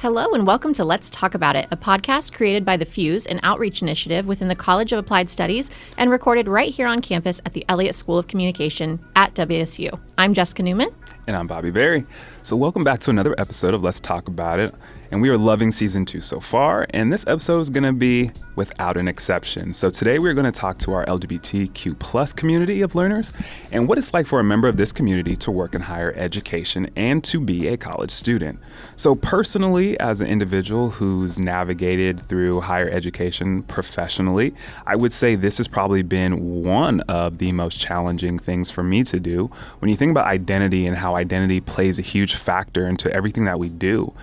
Hello and welcome to Let's Talk About It, a podcast created by the Fuse, an outreach initiative within the College of Applied Studies and recorded right here on campus at the Elliott School of Communication at WSU. I'm Jessica Newman. And I'm Bobby Berry. So welcome back to another episode of Let's Talk About It. And we are loving season 2 so far. And this episode is going to be without an exception. So today we're going to talk to our LGBTQ plus community of learners and what it's like for a member of this community to work in higher education and to be a college student. So personally, as an individual who's navigated through higher education professionally, I would say this has probably been one of the most challenging things for me to do. When you think about identity and how identity plays a huge factor into everything that we do,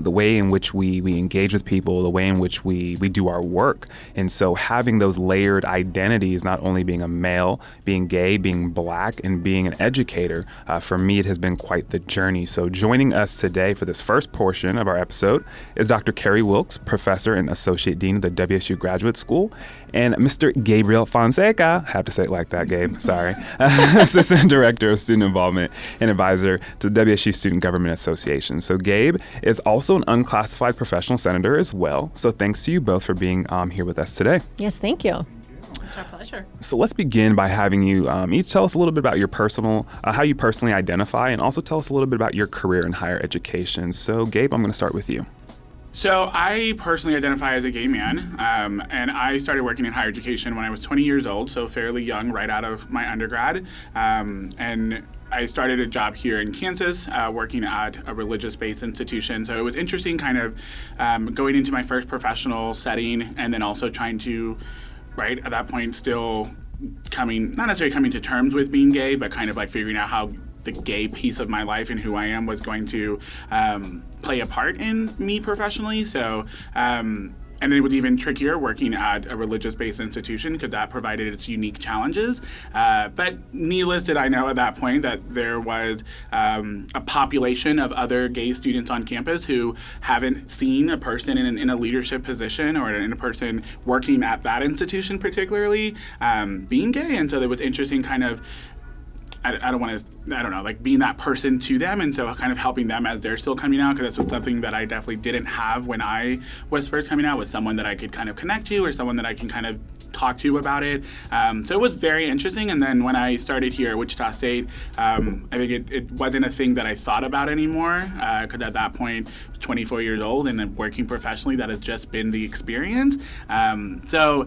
the way in which we engage with people, the way in which we do our work. And so having those layered identities, not only being a male, being gay, being black, and being an educator, for me, it has been quite the journey. So joining us today for this first portion of our episode is Dr. Carrie Wilkes, professor and associate dean of the WSU Graduate School, and Mr. Gabriel Fonseca, I have to say it like that, Gabe, sorry, assistant director of student involvement and advisor to the WSU Student Government Association. So Gabe is also an unclassified professional senator as well. So thanks to you both for being here with us today. Yes, thank you. It's our pleasure. So let's begin by having you each tell us a little bit about your personal, how you personally identify, and also tell us a little bit about your career in higher education. So Gabe, I'm going to start with you. So I personally identify as a gay man, and I started working in higher education when I was 20 years old, so fairly young, right out of my undergrad. And I started a job here in Kansas, working at a religious-based institution. So it was interesting kind of going into my first professional setting and then also trying to, right, at that point still not necessarily coming to terms with being gay, but kind of like figuring out how the gay piece of my life and who I am was going to play a part in me professionally. So, and it was even trickier working at a religious-based institution because that provided its unique challenges. But needless did I know at that point that there was a population of other gay students on campus who haven't seen a person in a leadership position or in a person working at that institution particularly being gay. And so it was interesting kind of like being that person to them, and so kind of helping them as they're still coming out, because that's something that I definitely didn't have when I was first coming out, was someone that I could kind of connect to or someone that I can kind of talk to about it. So it was very interesting. And then when I started here at Wichita State, I think it wasn't a thing that I thought about anymore, because at that point, 24 years old and then working professionally, that has just been the experience. So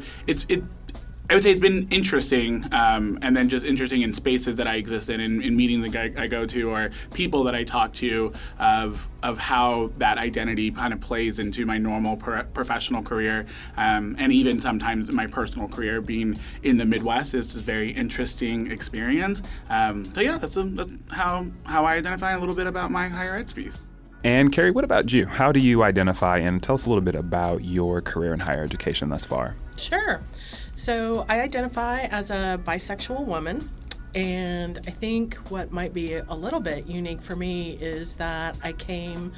I would say it's been interesting, and then just interesting in spaces that I exist in meetings that I go to, or people that I talk to, of how that identity kind of plays into my normal professional career, and even sometimes my personal career. Being in the Midwest is a very interesting experience. So yeah, that's how I identify a little bit about my higher ed piece. And Carrie, what about you? How do you identify, and tell us a little bit about your career in higher education thus far? Sure. So I identify as a bisexual woman, and I think what might be a little bit unique for me is that I came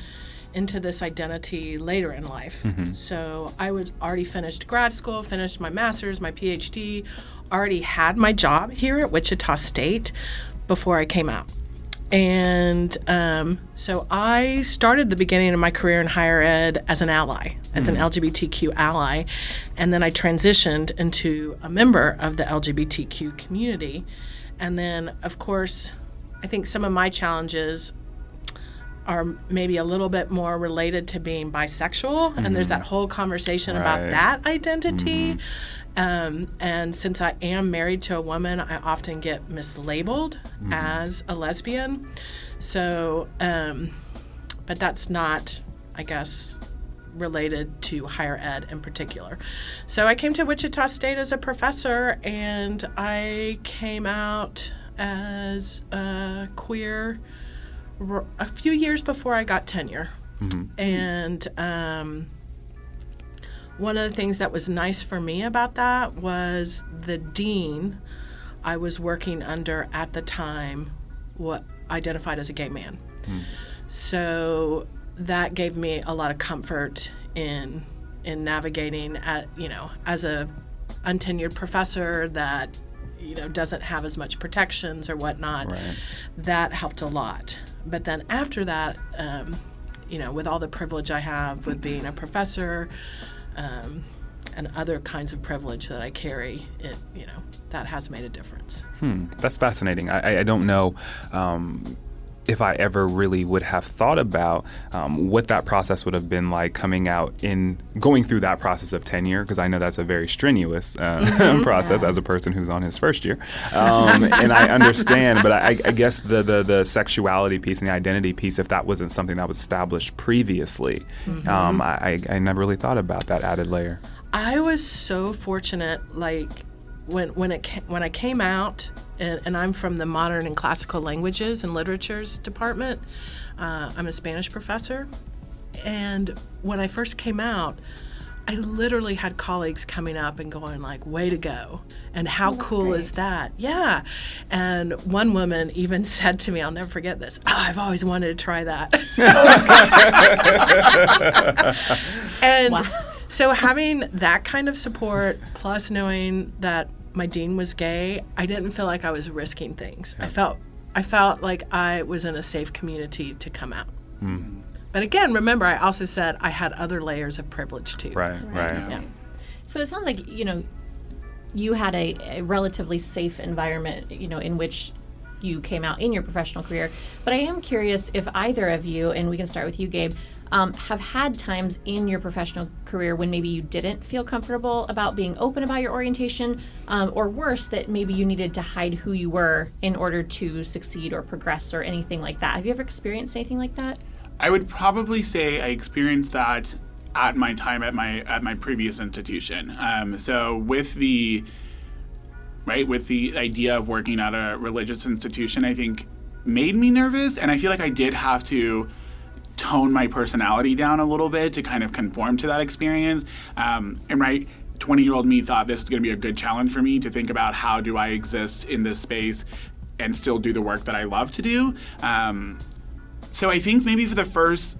into this identity later in life. Mm-hmm. So I was already finished grad school, finished my master's, my PhD, already had my job here at Wichita State before I came out. And so I started the beginning of my career in higher ed as an ally, as an LGBTQ ally, and then I transitioned into a member of the LGBTQ community. And then, of course, I think some of my challenges are maybe a little bit more related to being bisexual, and there's that whole conversation about that identity. And since I am married to a woman, I often get mislabeled as a lesbian. So, but that's not, I guess, related to higher ed in particular. So I came to Wichita State as a professor, and I came out as queer a few years before I got tenure. And one of the things that was nice for me about that was the dean I was working under at the time what identified as a gay man. So that gave me a lot of comfort in navigating as a untenured professor that doesn't have as much protections or whatnot. That helped a lot. But then after that, with all the privilege I have with being a professor, and other kinds of privilege that I carry, that has made a difference. That's fascinating. I don't know if I ever really would have thought about what that process would have been like going through that process of tenure, because I know that's a very strenuous process as a person who's on his first year. And I understand, but I guess the sexuality piece and the identity piece, if that wasn't something that was established previously, I never really thought about that added layer. I was so fortunate, when I came out, and I'm from the Modern and Classical Languages and Literatures department. I'm a Spanish professor, and when I first came out, I literally had colleagues coming up and going like, "Way to go!" and "How cool is that?" Yeah, and one woman even said to me, I'll never forget this, "Oh, I've always wanted to try that." And so having that kind of support, plus knowing that my dean was gay, I didn't feel like I was risking things. Yeah. I felt like I was in a safe community to come out. But again, remember, I also said I had other layers of privilege too. Right. Yeah. So it sounds like, you had a relatively safe environment, in which you came out in your professional career. But I am curious if either of you, and we can start with you, Gabe, have had times in your professional career when maybe you didn't feel comfortable about being open about your orientation, or worse, that maybe you needed to hide who you were in order to succeed or progress or anything like that. Have you ever experienced anything like that? I would probably say I experienced that at my time at my previous institution. So with the idea of working at a religious institution, I think made me nervous, and I feel like I did have to tone my personality down a little bit to kind of conform to that experience. 20-year-old me thought this was going to be a good challenge for me to think about how do I exist in this space and still do the work that I love to do. So I think maybe for the first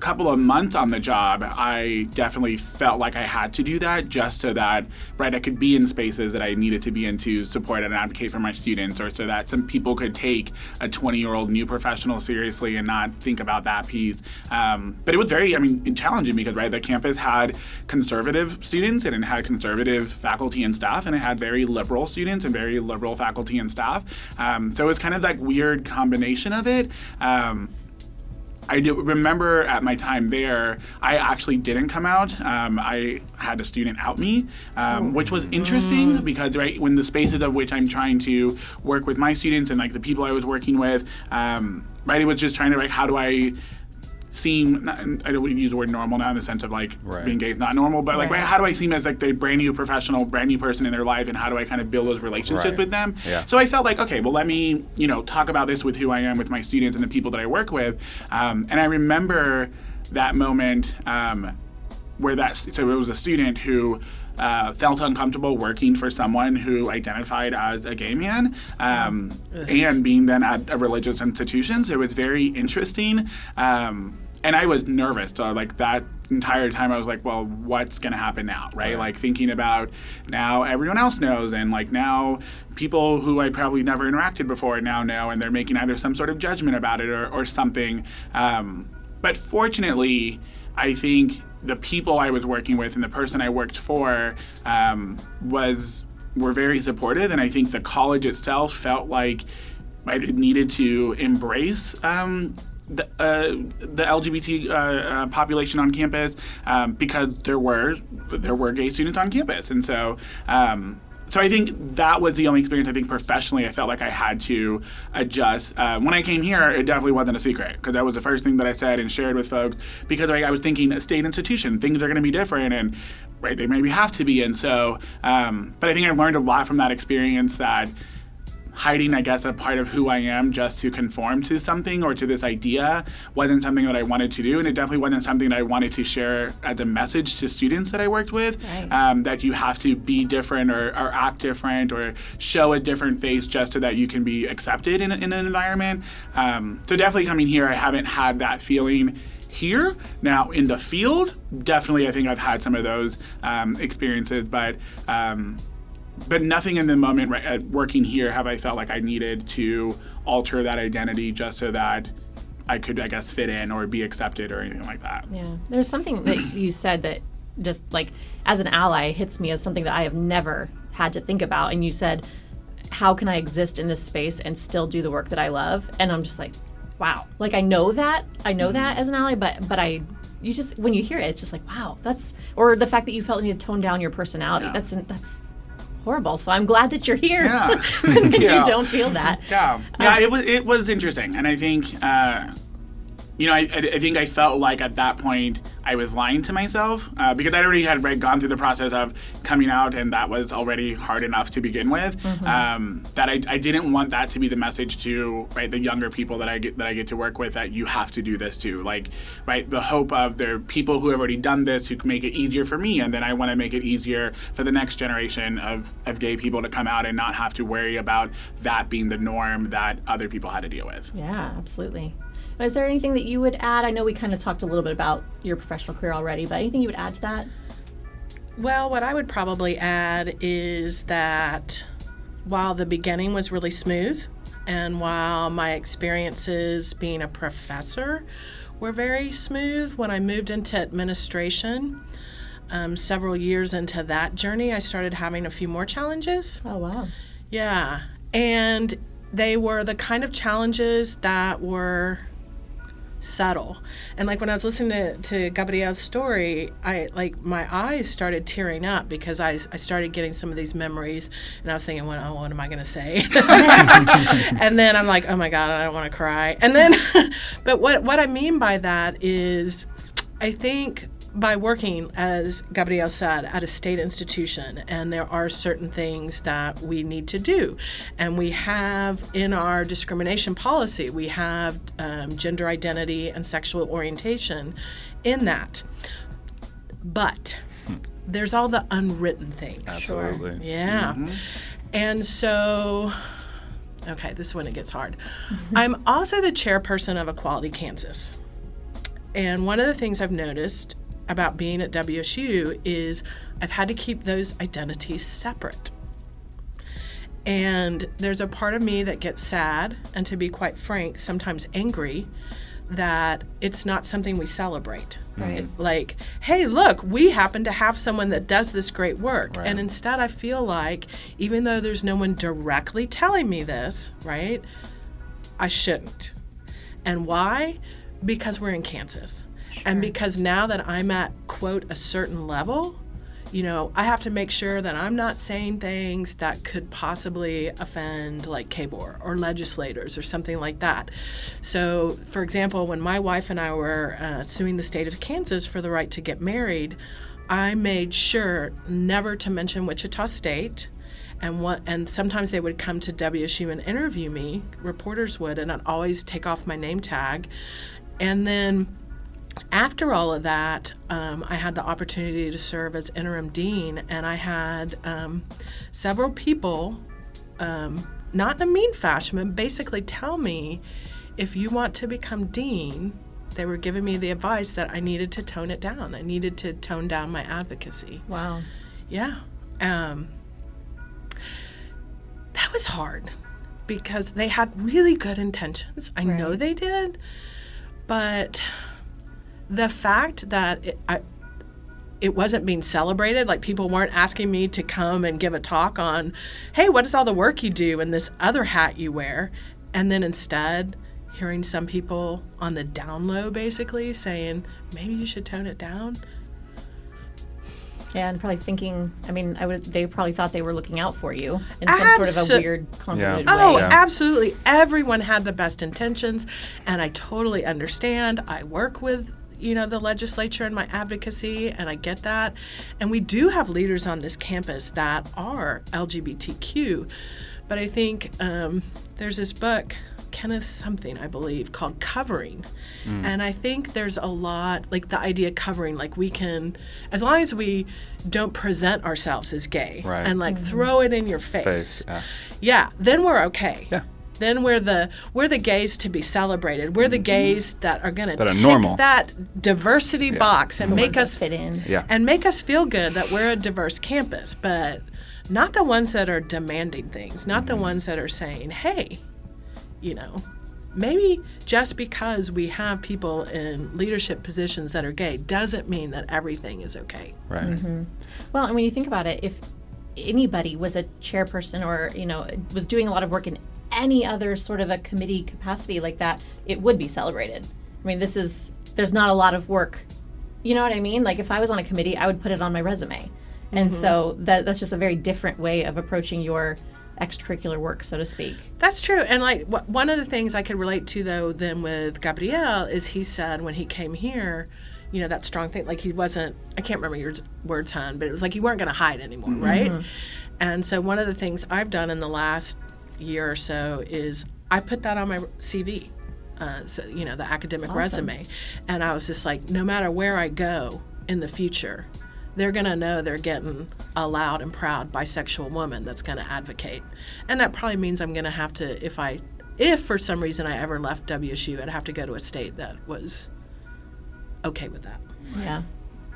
couple of months on the job, I definitely felt like I had to do that just so that, I could be in spaces that I needed to be in to support and advocate for my students, or so that some people could take a 20-year-old new professional seriously and not think about that piece. But it was very, challenging because, the campus had conservative students and it had conservative faculty and staff, and it had very liberal students and very liberal faculty and staff. So it was kind of that weird combination of it. I do remember at my time there, I actually didn't come out. I had a student out me, which was interesting because, when the spaces of which I'm trying to work with my students and the people I was working with, it was just trying to how do I seem, I don't use the word normal now in the sense of being gay is not normal, but how do I seem as the brand new professional, brand new person in their life, and how do I kind of build those relationships with them? Yeah. So I felt okay, well, let me talk about this with who I am with my students and the people that I work with, and I remember that moment where so it was a student who felt uncomfortable working for someone who identified as a gay man, and being then at a religious institution. So it was very interesting. And I was nervous. So that entire time I was well, what's going to happen now, right? Thinking about now everyone else knows, and now people who I probably never interacted before now know, and they're making either some sort of judgment about it or something. But fortunately, I think the people I was working with and the person I worked for were very supportive, and I think the college itself felt like it needed to embrace the LGBT population on campus, because there were gay students on campus, and so I think that was the only experience I think professionally I felt like I had to adjust. When I came here, it definitely wasn't a secret, because that was the first thing that I said and shared with folks, because I was thinking a state institution, things are going to be different, and they maybe have to be, and so but I think I learned a lot from that experience, that hiding, I guess, a part of who I am just to conform to something or to this idea wasn't something that I wanted to do, and it definitely wasn't something that I wanted to share as a message to students that I worked with, that you have to be different or act different or show a different face just so that you can be accepted in an environment. So definitely coming here, I haven't had that feeling here. Now, in the field, definitely I think I've had some of those experiences, but nothing in the moment working here have I felt like I needed to alter that identity just so that I could, I guess, fit in or be accepted or anything like that. Yeah. There's something that you said that just like as an ally hits me as something that I have never had to think about. And you said, how can I exist in this space and still do the work that I love? And I'm just like, wow. Like I know that as an ally, but you just, when you hear it, it's just like, wow, or the fact that you felt you need to tone down your personality. Yeah. That's horrible. So I'm glad that you're here. Yeah. that Yeah. you don't feel that. Yeah, it was interesting, and I think I think I felt like at that point I was lying to myself because I already had gone through the process of coming out, and that was already hard enough to begin with. That I didn't want that to be the message to the younger people that I get to work with, that you have to do this too. The hope of there are people who have already done this who can make it easier for me, and then I want to make it easier for the next generation of gay people to come out and not have to worry about that being the norm that other people had to deal with. Yeah, absolutely. Is there anything that you would add? I know we kind of talked a little bit about your professional career already, but anything you would add to that? Well, what I would probably add is that while the beginning was really smooth, and while my experiences being a professor were very smooth, when I moved into administration, several years into that journey, I started having a few more challenges. Oh, wow. Yeah. And they were the kind of challenges that were subtle. And like when I was listening to Gabrielle's story, my eyes started tearing up because I started getting some of these memories, and I was thinking, what am I going to say? And then I'm like, oh my God, I don't want to cry. And then, but what I mean by that is, I think by working, as Gabrielle said, at a state institution, and there are certain things that we need to do. And we have in our discrimination policy, we have gender identity and sexual orientation in that. But there's all the unwritten things. Absolutely. Yeah. And so, okay, this is when it gets hard. I'm also the chairperson of Equality Kansas. And one of the things I've noticed about being at WSU is I've had to keep those identities separate. And there's a part of me that gets sad, and to be quite frank, sometimes angry, that it's not something we celebrate. Right. Like, hey, look, we happen to have someone that does this great work. Right. And instead I feel like, even though there's no one directly telling me this, right, I shouldn't. And why? Because we're in Kansas. And because now that I'm at, quote, a certain level, I have to make sure that I'm not saying things that could possibly offend like KBOR or legislators or something like that. So, for example, when my wife and I were suing the state of Kansas for the right to get married, I made sure never to mention Wichita State. And sometimes they would come to WSU and interview me, reporters would, and I'd always take off my name tag. And then after all of that, I had the opportunity to serve as interim dean, and I had several people, not in a mean fashion, but basically tell me, if you want to become dean, they were giving me the advice that I needed to tone it down. I needed to tone down my advocacy. Wow. Yeah. That was hard because they had really good intentions. I know they did, but the fact that it wasn't being celebrated, like people weren't asking me to come and give a talk on, hey, what is all the work you do and this other hat you wear? And then instead hearing some people on the down low basically saying, maybe you should tone it down. Yeah, and probably thinking, they probably thought they were looking out for you in some sort of a weird, convoluted way. Oh, absolutely. Everyone had the best intentions, and I totally understand. I work with the legislature and my advocacy, and I get that. And we do have leaders on this campus that are LGBTQ. But I think there's this book, Kenneth something, I believe, called Covering. And I think there's a lot, like the idea of covering, like we can, as long as we don't present ourselves as gay and like throw it in your face. Yeah, then we're okay. Yeah. Then we're the gays to be celebrated. We're the gays that are going to tick normal. that diversity box and make us fit in. Yeah. And make us feel good that we're a diverse campus, but not the ones that are demanding things, not the ones that are saying, hey, maybe just because we have people in leadership positions that are gay doesn't mean that everything is okay. Right. Well, and when you think about it, if anybody was a chairperson or, was doing a lot of work in any other sort of a committee capacity like that, it would be celebrated. I mean, there's not a lot of work. You know what I mean? Like if I was on a committee, I would put it on my resume. And so that's just a very different way of approaching your extracurricular work, so to speak. That's true. And like one of the things I could relate to though then with Gabriel is he said when he came here, that strong thing, like he wasn't, I can't remember your words, hon, but it was like you weren't going to hide anymore, right? And so one of the things I've done in the last year or so is I put that on my CV, the academic resume. And I was just like, no matter where I go in the future, they're going to know they're getting a loud and proud bisexual woman that's going to advocate. And that probably means I'm going to have to, if for some reason I ever left WSU, I'd have to go to a state that was okay with that. Yeah.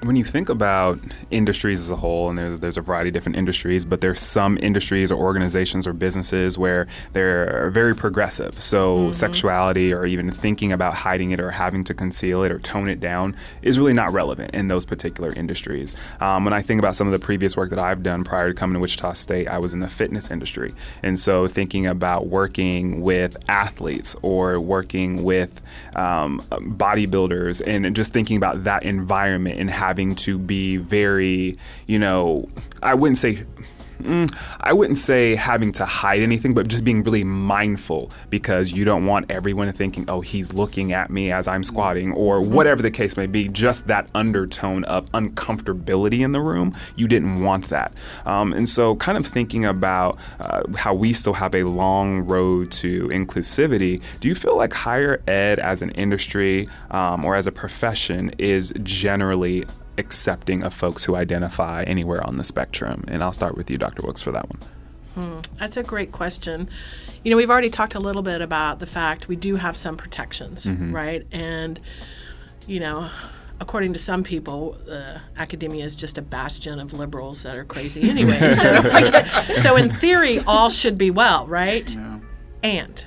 When you think about industries as a whole, and there's a variety of different industries, but there's some industries or organizations or businesses where they're very progressive. So sexuality or even thinking about hiding it or having to conceal it or tone it down is really not relevant in those particular industries. When I think about some of the previous work that I've done prior to coming to Wichita State, I was in the fitness industry. And so thinking about working with athletes or working with bodybuilders and just thinking about that environment and having to be very, I wouldn't say having to hide anything, but just being really mindful because you don't want everyone thinking, oh, he's looking at me as I'm squatting or whatever the case may be, just that undertone of uncomfortability in the room. You didn't want that. And so kind of thinking about how we still have a long road to inclusivity, do you feel like higher ed as an industry or as a profession is generally accepting of folks who identify anywhere on the spectrum? And I'll start with you, Dr. Wilkes, for that one. That's a great question. We've already talked a little bit about the fact we do have some protections, right? And, according to some people, academia is just a bastion of liberals that are crazy anyway. So in theory, all should be well, right? Yeah. And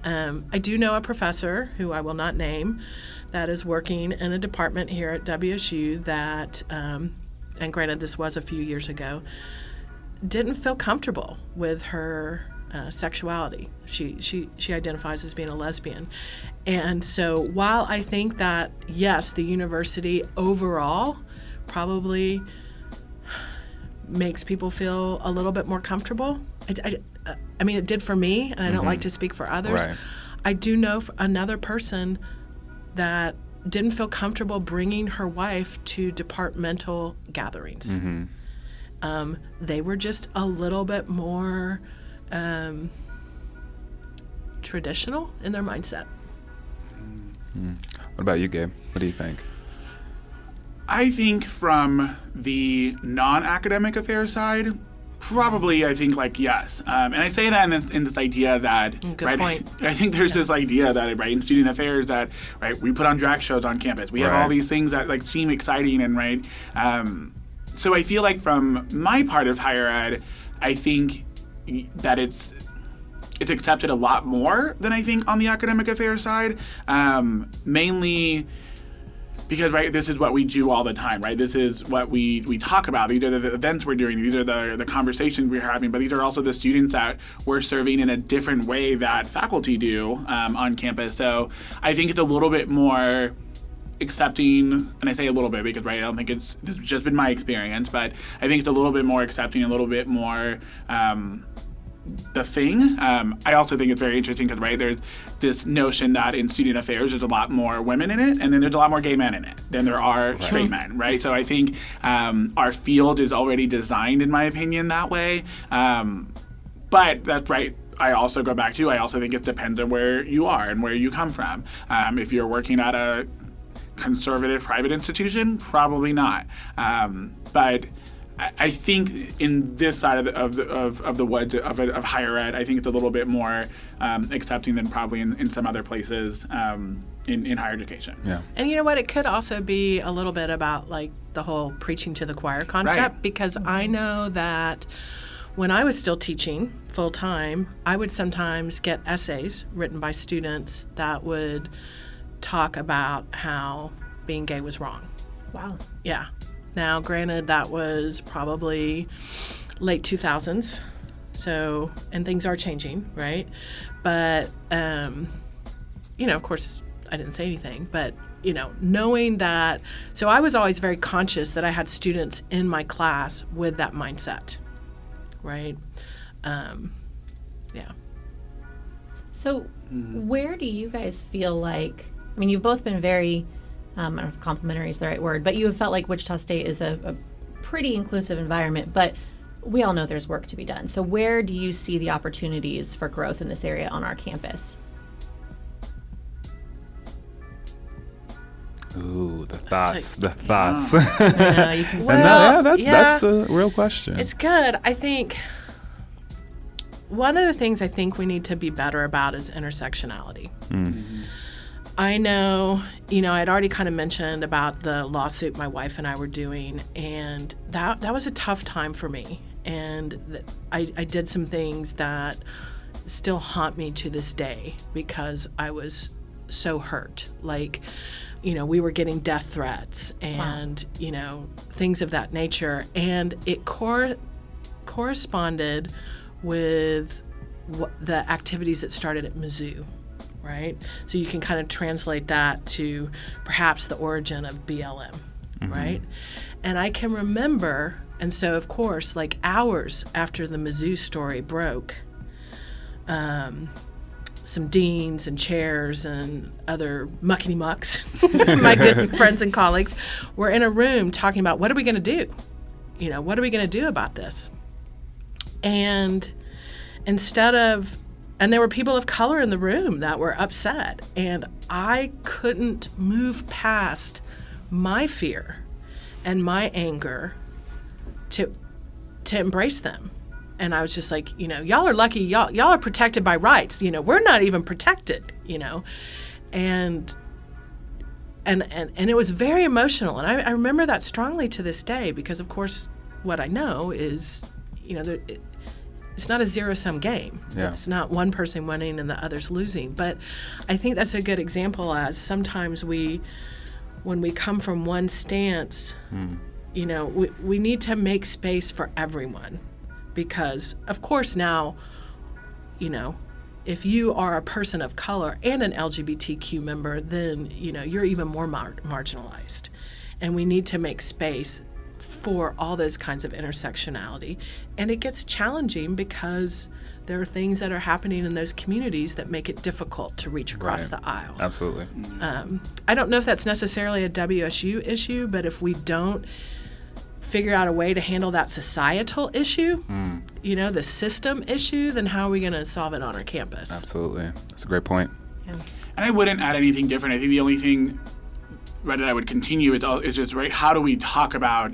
I do know a professor who I will not name that is working in a department here at WSU that, and granted this was a few years ago, didn't feel comfortable with her sexuality. She identifies as being a lesbian. And so while I think that, yes, the university overall probably makes people feel a little bit more comfortable, I mean, it did for me, and I don't like to speak for others. Right. I do know another person that didn't feel comfortable bringing her wife to departmental gatherings. They were just a little bit more traditional in their mindset. What about you, Gabe? What do you think? I think from the non-academic affairs side, probably, I think, yes. And I say that in this idea that, Good point. I think there's this idea that, right, in student affairs that, right, we put on drag shows on campus. We have all these things that, seem exciting and, right. So I feel like from my part of higher ed, I think that it's accepted a lot more than I think on the academic affairs side, mainly because, right, this is what we do all the time, right? This is what we talk about. These are the events we're doing. These are the conversations we're having. But these are also the students that we're serving in a different way that faculty do on campus. So I think it's a little bit more accepting, and I say a little bit because, right, I don't think this has just been my experience, but I think it's a little bit more accepting, a little bit more the thing. I also think it's very interesting because, right, there's this notion that in student affairs there's a lot more women in it, and then there's a lot more gay men in it than there are straight men, right? So I think our field is already designed, in my opinion, that way. But that's right. I also go back to, I also think it depends on where you are and where you come from. If you're working at a conservative private institution, probably not. But I think in this side of the woods of higher ed, I think it's a little bit more accepting than probably in some other places in higher education. Yeah. And you know what? It could also be a little bit about the whole preaching to the choir concept, Right. because I know that when I was still teaching full time, I would sometimes get essays written by students that would talk about how being gay was wrong. Wow. Yeah. Now, granted, that was probably late 2000s. So, and things are changing, right? But, of course, I didn't say anything, but, knowing that, so I was always very conscious that I had students in my class with that mindset, right? Yeah. So, where do you guys feel like, I mean, you've both been very, I don't know if complimentary is the right word, but you have felt like Wichita State is a pretty inclusive environment, but we all know there's work to be done. So where do you see the opportunities for growth in this area on our campus? Ooh, the thoughts. Yeah. You can That's a real question. It's good. I think one of the things I think we need to be better about is intersectionality. I know, I'd already kind of mentioned about the lawsuit my wife and I were doing, and that was a tough time for me. And I did some things that still haunt me to this day because I was so hurt. Like, we were getting death threats and, things of that nature. And it corresponded with the activities that started at Mizzou, right? So you can kind of translate that to perhaps the origin of BLM, right? And I can remember, and so of course, like hours after the Mizzou story broke, some deans and chairs and other muckety mucks, my good friends and colleagues, were in a room talking about what are we going to do? What are we going to do about this? And and there were people of color in the room that were upset, and I couldn't move past my fear and my anger to embrace them. And I was just like, y'all are lucky, y'all are protected by rights. We're not even protected, and it was very emotional. And I remember that strongly to this day because, of course, what I know is, it's not a zero-sum game. Yeah. It's not one person winning and the others losing. But I think that's a good example as sometimes when we come from one stance, we need to make space for everyone. Because, of course, now, if you are a person of color and an LGBTQ member, then, you're even more marginalized. And we need to make space for all those kinds of intersectionality. And it gets challenging because there are things that are happening in those communities that make it difficult to reach across the aisle. Absolutely. I don't know if that's necessarily a WSU issue, but if we don't figure out a way to handle that societal issue, the system issue, then how are we going to solve it on our campus? Absolutely. That's a great point. Yeah. And I wouldn't add anything different. I think the only thing that I would continue is just, right, how do we talk about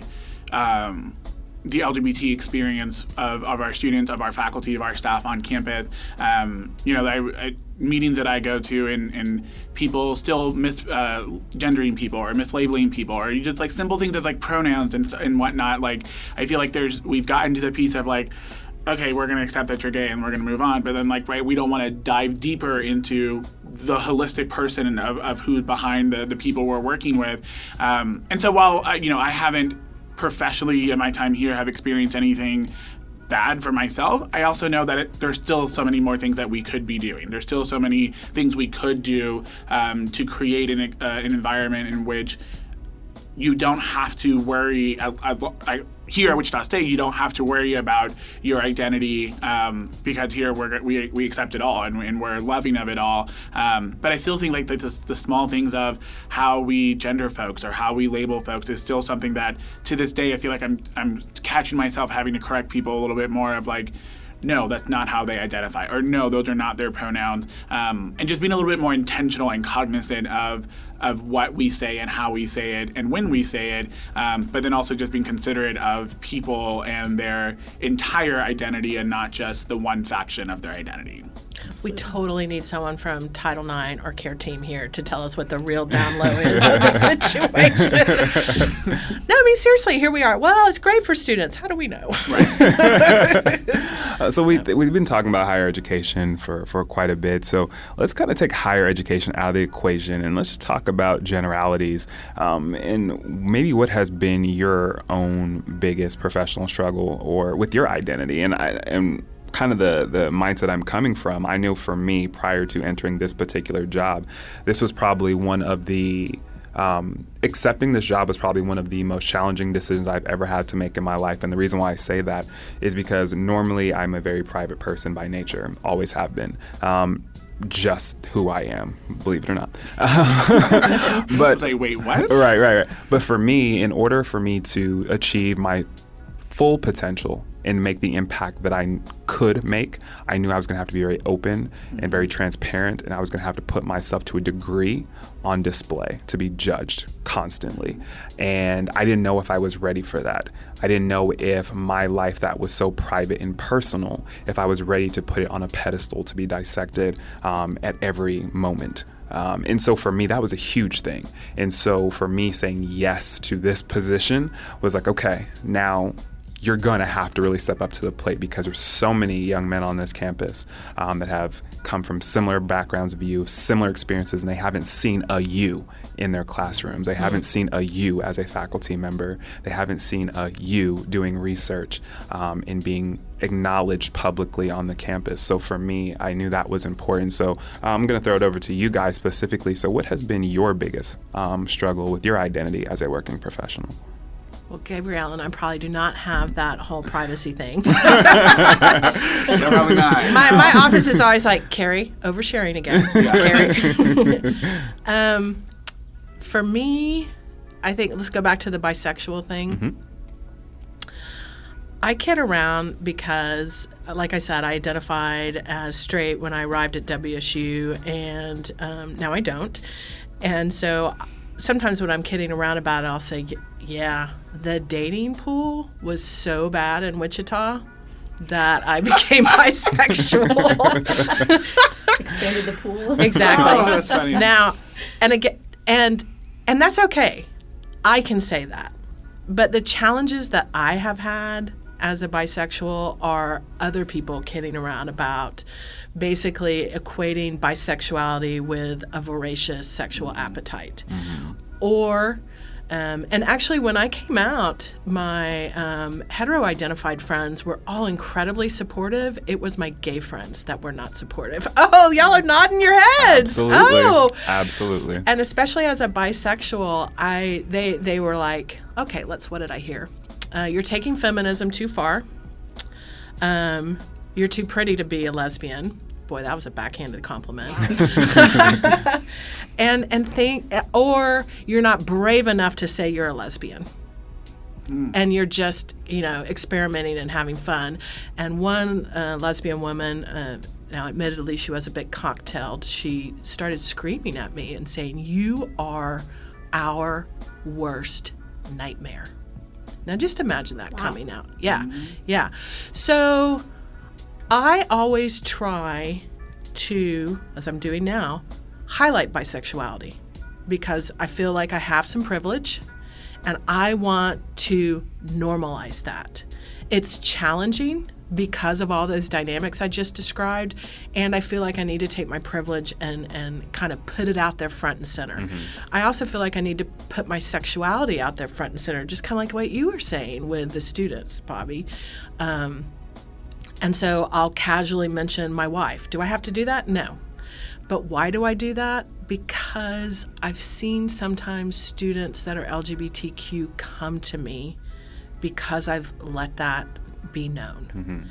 the LGBT experience of our students, of our faculty, of our staff on campus? Meetings that I go to and people still misgendering people or mislabeling people, or just like simple things as like pronouns and whatnot. Like, I feel like we've gotten to the piece of like, okay, we're going to accept that you're gay and we're going to move on. But then, like, right, we don't want to dive deeper into the holistic person of who's behind the people we're working with. And so while, I haven't professionally in my time here have experienced anything bad for myself, I also know that there's still so many more things that we could be doing. There's still so many things we could do to create an environment in which you don't have to worry. Here at Wichita State, you don't have to worry about your identity because here we accept it all and we're loving of it all. But I still think like the small things of how we gender folks or how we label folks is still something that to this day I feel like I'm catching myself having to correct people a little bit more of like, no, that's not how they identify, or no, those are not their pronouns, and just being a little bit more intentional and cognizant of what we say and how we say it and when we say it, but then also just being considerate of people and their entire identity and not just the one faction of their identity. We totally need someone from Title IX or Care Team here to tell us what the real down low is of the situation. No, I mean, seriously, here we are. Well, it's great for students. How do we know? So we've been talking about higher education for quite a bit. So let's kind of take higher education out of the equation and let's just talk about generalities and maybe what has been your own biggest professional struggle or with your identity. And kind of the mindset I'm coming from, I know for me, prior to entering this particular job, this was probably one of the accepting this job was probably one of the most challenging decisions I've ever had to make in my life. And the reason why I say that is because normally I'm a very private person by nature, always have been. Just who I am, believe it or not. But like, wait, what? Right. But for me, in order for me to achieve my full potential and make the impact that I could make, I knew I was going to have to be very open and very transparent, and I was going to have to put myself to a degree on display to be judged constantly. And I didn't know if I was ready for that. I didn't know if my life that was so private and personal, if I was ready to put it on a pedestal to be dissected at every moment. And so for me, that was a huge thing. And so for me, saying yes to this position was like, okay, now you're going to have to really step up to the plate because there's so many young men on this campus that have come from similar backgrounds of you, similar experiences, and they haven't seen a you in their classrooms. They haven't seen a you as a faculty member. They haven't seen a you doing research and being acknowledged publicly on the campus. So for me, I knew that was important. So I'm going to throw it over to you guys specifically. So what has been your biggest struggle with your identity as a working professional? Well, Gabrielle and I probably do not have that whole privacy thing. No, probably not. My office is always like, Carrie, oversharing again. Carrie. For me, I think, let's go back to the bisexual thing. Mm-hmm. I kid around because, like I said, I identified as straight when I arrived at WSU, and now I don't. And so sometimes when I'm kidding around about it, I'll say, yeah, the dating pool was so bad in Wichita that I became bisexual. Expanded the pool. Exactly. Oh, that's funny. Now, and again, and that's okay. I can say that. But the challenges that I have had as a bisexual are other people kidding around about basically equating bisexuality with a voracious sexual appetite. Mm-hmm. Or, and actually when I came out, my hetero-identified friends were all incredibly supportive. It was my gay friends that were not supportive. Oh, y'all are nodding your heads. Absolutely. Oh. Absolutely. And especially as a bisexual, they were like, okay, what did I hear? You're taking feminism too far. You're too pretty to be a lesbian. Boy, that was a backhanded compliment. Or you're not brave enough to say you're a lesbian. And you're just, experimenting and having fun. And one lesbian woman, now admittedly she was a bit cocktailed, she started screaming at me and saying, "You are our worst nightmare." Now just imagine that coming out. Yeah, yeah. So I always try to, as I'm doing now, highlight bisexuality because I feel like I have some privilege and I want to normalize that. It's challenging because of all those dynamics I just described, and I feel like I need to take my privilege and kind of put it out there front and center. Mm-hmm. I also feel like I need to put my sexuality out there front and center, just kind of like what you were saying with the students, Bobby. And so I'll casually mention my wife. Do I have to do that? No. But why do I do that? Because I've seen sometimes students that are LGBTQ come to me because I've let that be known. Mm-hmm.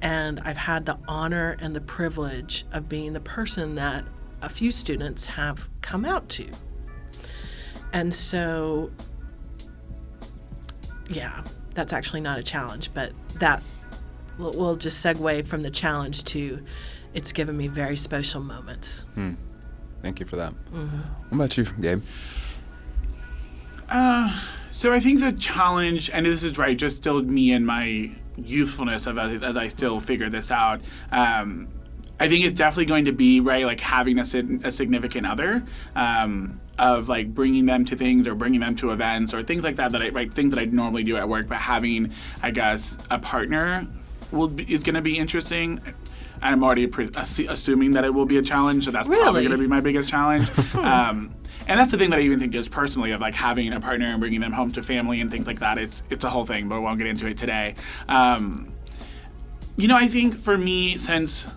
And I've had the honor and the privilege of being the person that a few students have come out to. And so, yeah, that's actually not a challenge, but that we'll just segue from the challenge to it's given me very special moments. Thank you for that. Mm-hmm. What about you, Gabe? So I think the challenge, and this is right, just still me and my youthfulness as I still figure this out. I think it's definitely going to be, right, like having a significant other, of like bringing them to things or bringing them to events or things like that, things that I normally do at work, but having, I guess, a partner is going to be interesting. And I'm already assuming that it will be a challenge, so that's probably going to be my biggest challenge. And that's the thing that I even think just personally of like having a partner and bringing them home to family and things like that. It's a whole thing, but we won't get into it today. I think for me, since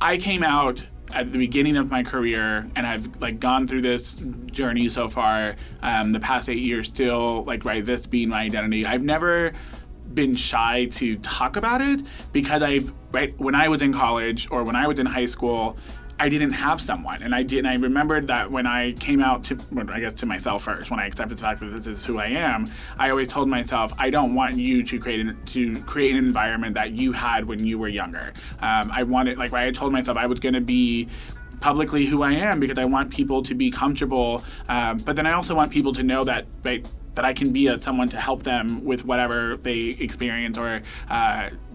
I came out at the beginning of my career and I've like gone through this journey so far, the past 8 years still, like, right, this being my identity, I've never been shy to talk about it because when I was in college or when I was in high school, I didn't have someone. And I remembered that when I came out to myself first, when I accepted the fact that this is who I am, I always told myself, I don't want you to create an environment that you had when you were younger. I told myself I was going to be publicly who I am because I want people to be comfortable. But then I also want people to know that, that I can be someone to help them with whatever they experience or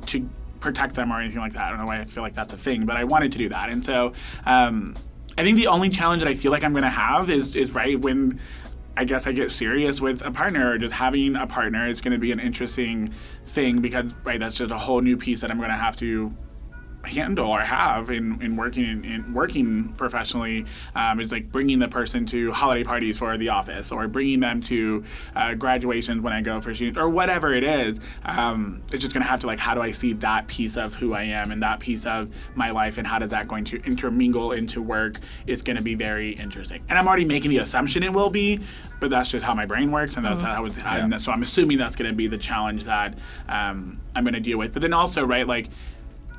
to protect them or anything like that. I don't know why I feel like that's a thing, but I wanted to do that. And so I think the only challenge that I feel like I'm going to have is right when I guess I get serious with a partner or just having a partner is going to be an interesting thing because, right, that's just a whole new piece that I'm going to have to handle or have in working professionally. It's like bringing the person to holiday parties for the office or bringing them to graduations when I go for students or whatever it is. It's just going to have to, like, how do I see that piece of who I am and that piece of my life and how does that going to intermingle into work is going to be very interesting. And I'm already making the assumption it will be, but that's just how my brain works and that's how so I'm assuming that's going to be the challenge that I'm going to deal with. But then also, right, like,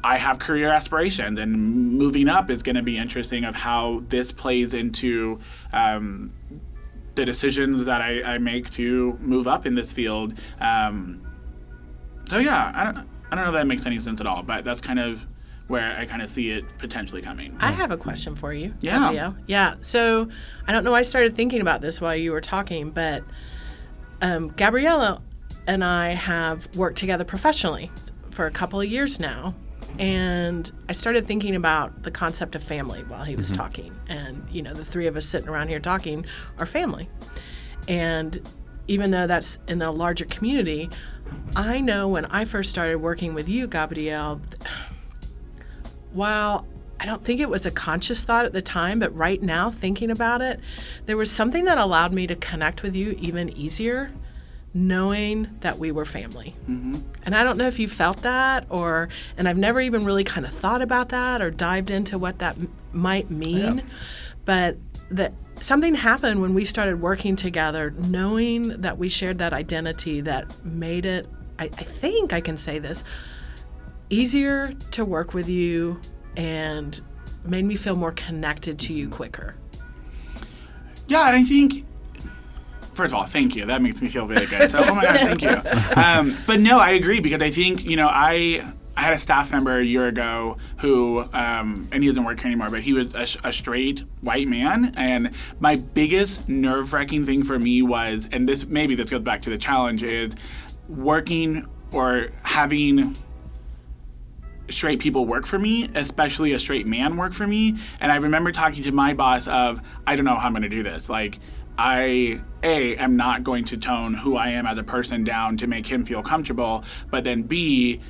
I have career aspirations, and moving up is going to be interesting of how this plays into the decisions that I make to move up in this field. So yeah, I don't know if that makes any sense at all, but that's kind of where I kind of see it potentially coming. I have a question for you. Yeah. Gabrielle. Yeah. So I don't know why I started thinking about this while you were talking, but Gabriella and I have worked together professionally for a couple of years now. And I started thinking about the concept of family while he was talking. And, the three of us sitting around here talking are family. And even though that's in a larger community, I know when I first started working with you, Gabrielle, while I don't think it was a conscious thought at the time, but right now thinking about it, there was something that allowed me to connect with you even easier, knowing that we were family. And I don't know if you felt that and I've never even really kind of thought about that or dived into what that might mean, but that something happened when we started working together, knowing that we shared that identity that made it, I think I can say this, easier to work with you and made me feel more connected to you quicker. Yeah, and I think, first of all, thank you. That makes me feel very good. So, oh my gosh, thank you. But no, I agree because I think, I had a staff member a year ago who, and he doesn't work here anymore, but he was a straight white man. And my biggest nerve-wracking thing for me was, and this goes back to the challenge, is working or having straight people work for me, especially a straight man work for me. And I remember talking to my boss of, I don't know how I'm going to do this. Like, I am not going to tone who I am as a person down to make him feel comfortable, but then B,